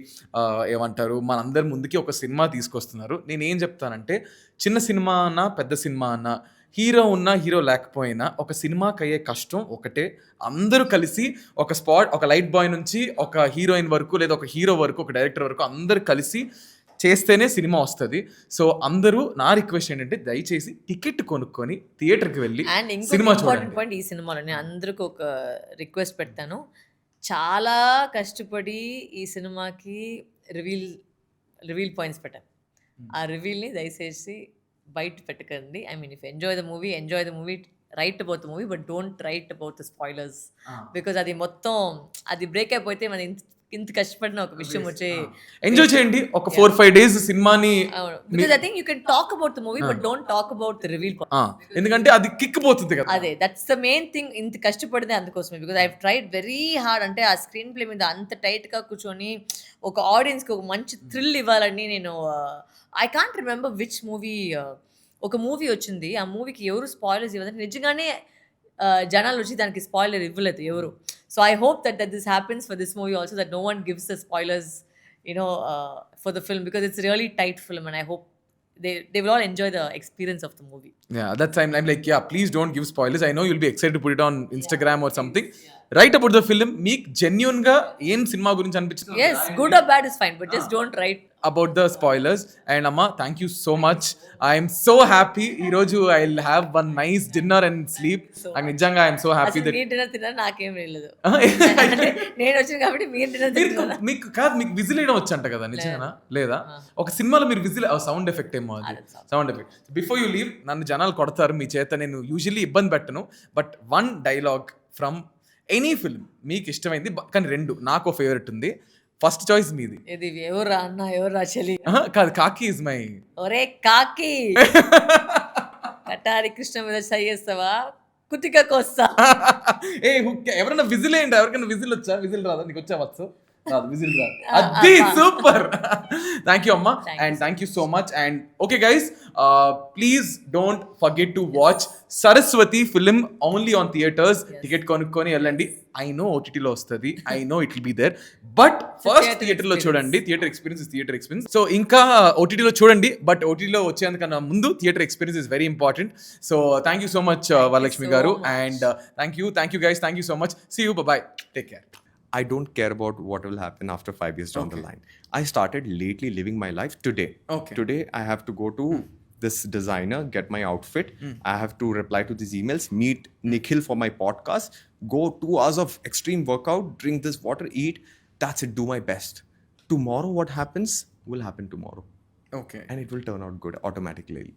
[SPEAKER 1] ఏమంటారు మనందరి ముందుకి ఒక సినిమా తీసుకొస్తున్నారు. నేను ఏం చెప్తానంటే, చిన్న సినిమా అన్నా పెద్ద సినిమా అన్నా, హీరో ఉన్నా హీరో లేకపోయినా ఒక సినిమాకి అయ్యే కష్టం ఒకటే. అందరూ కలిసి ఒక లైట్ బాయ్ నుంచి ఒక హీరోయిన్ వరకు, లేదా ఒక హీరో వరకు, ఒక డైరెక్టర్ వరకు అందరూ కలిసి చేస్తేనే సినిమా వస్తుంది. సో అందరూ, నా రిక్వెస్ట్ ఏంటంటే, దయచేసి టికెట్ కొనుక్కొని థియేటర్కి వెళ్ళి సినిమా చూడండి.
[SPEAKER 2] ఈ సినిమాలో నేను అందరికీ ఒక రిక్వెస్ట్ పెడతాను. చాలా కష్టపడి ఈ సినిమాకి రివీల్ పాయింట్స్ పెట్టాను. ఆ రివీల్ని దయచేసి బయట పెట్టకండి. I mean, if enjoy the movie write about the movie, but don't write about the spoilers. Because అది మొత్తం అది బ్రేక్ అయిపోతే మన ఇంత కష్టపడిన ఒక విషయం వచ్చి
[SPEAKER 1] ఎంజాయ్ చేయండి ఒక 4-5 days సినిమాని.
[SPEAKER 2] because I think you can talk about the movie but don't talk about the reveal part.
[SPEAKER 1] ఎందుకంటే అది కిక్ పోతుంది కదా.
[SPEAKER 2] అదే దట్స్ ద మెయిన్ థింగ్. ఇంత కష్టపడింది అందుకోసమే. Because I tried very hard. అంటే ఆ స్క్రీన్ ప్లే మీద అంత టైట్ గా కూర్చొని ఒక ఆడియన్స్ కి ఒక మంచి థ్రిల్ ఇవ్వాలని నేను I can't remember which movie. ఒక మూవీ వచ్చింది, ఆ మూవీకి ఎవరు స్పాయిలర్స్ ఇవ్వదంటే నిజంగానే జనాలు వచ్చి దానికి స్పాయిలర్ ఇవ్వలేదు ఎవరు. So I hope that this happens for this movie also, that no one gives the spoilers, for the film, because it's really tight film and I hope they will all enjoy the experience of the movie.
[SPEAKER 1] Yeah, that's I'm like, yeah, please don't give spoilers. I know you'll be excited to put it on Instagram or something. Write about the film. మీకు genuine గా ఏం cinema గురించి అనిపించింది?
[SPEAKER 2] Yes, good or bad is fine, but just don't write
[SPEAKER 1] about the spoilers. And Amma, thank you so much. I am so happy. ఈ రోజు I'll have one nice dinner and sleep. And నిజంగా I am so happy that
[SPEAKER 2] మీరు dinner తిన్నా నాకేం లేదు. నేను వచ్చాను కాబట్టి మీరు డిన్నర్ తిన్నా.
[SPEAKER 1] మీకు కాదు, మీకు విజిల్ వేయడం వచ్చంట కదా నిజంగా? లేదా ఒక సినిమాలో మీరు విజిల్ సౌండ్ ఎఫెక్ట్ ఏమో, అది sound effect. Before you leave నన్ను జనాలు కొడతారు మీ చేత, నేను యూజువల్లీ ఇబ్బంది పెట్టను. But one dialogue from any film మీకు ఇష్టమైంది, కానీ 2 నాకు ఫేవరెట్ ఉంది. ఫస్ట్ చాయిస్ మీది.
[SPEAKER 2] ఇది ఎవరా అన్న, ఎవరా చెల్లి?
[SPEAKER 1] కాదు, కాకి ఇస్ మై.
[SPEAKER 2] ఒరే కాకి, కటారి కృష్ణ మీద చేస్తావా కుతిక కోస్తా.
[SPEAKER 1] ఏ ఎవరైనా విజిల్ వేయండి. ఎవరికైనా విజిల్ వచ్చా? విజిల్ రాదా? నీకు వచ్చా? వచ్చు రాదు, విజిల్ రాదు. అది సూపర్. థ్యాంక్ యూ అమ్మా, and thank you so much. And okay guys, please don't forget to watch Saraswati film only on theatres. Ticket కొనుక్కొని వెళ్ళండి. ఐ నో ఓటీటీలో వస్తుంది, I know it will be there, but first theatre లో చూడండి. Theatre experience is theatre experience. So ఇంకా ఓటీటీలో చూడండి, but ఓటీటీలో వచ్చేందుకన్నా ముందు theatre experience is very important. So thank you so much Varalakshmi గారు, and thank you guys, thank you so much. See you, bye, take care.
[SPEAKER 3] I don't care about what will happen after 5 years down the line. I started lately living my life today.
[SPEAKER 1] Okay.
[SPEAKER 3] Today, I have to go to this designer, get my outfit. I have to reply to these emails, meet Nikhil for my podcast, go 2 hours of extreme workout, drink this water, eat. That's it. Do my best. Tomorrow, what happens will happen tomorrow.
[SPEAKER 1] Okay.
[SPEAKER 3] And it will turn out good automatically.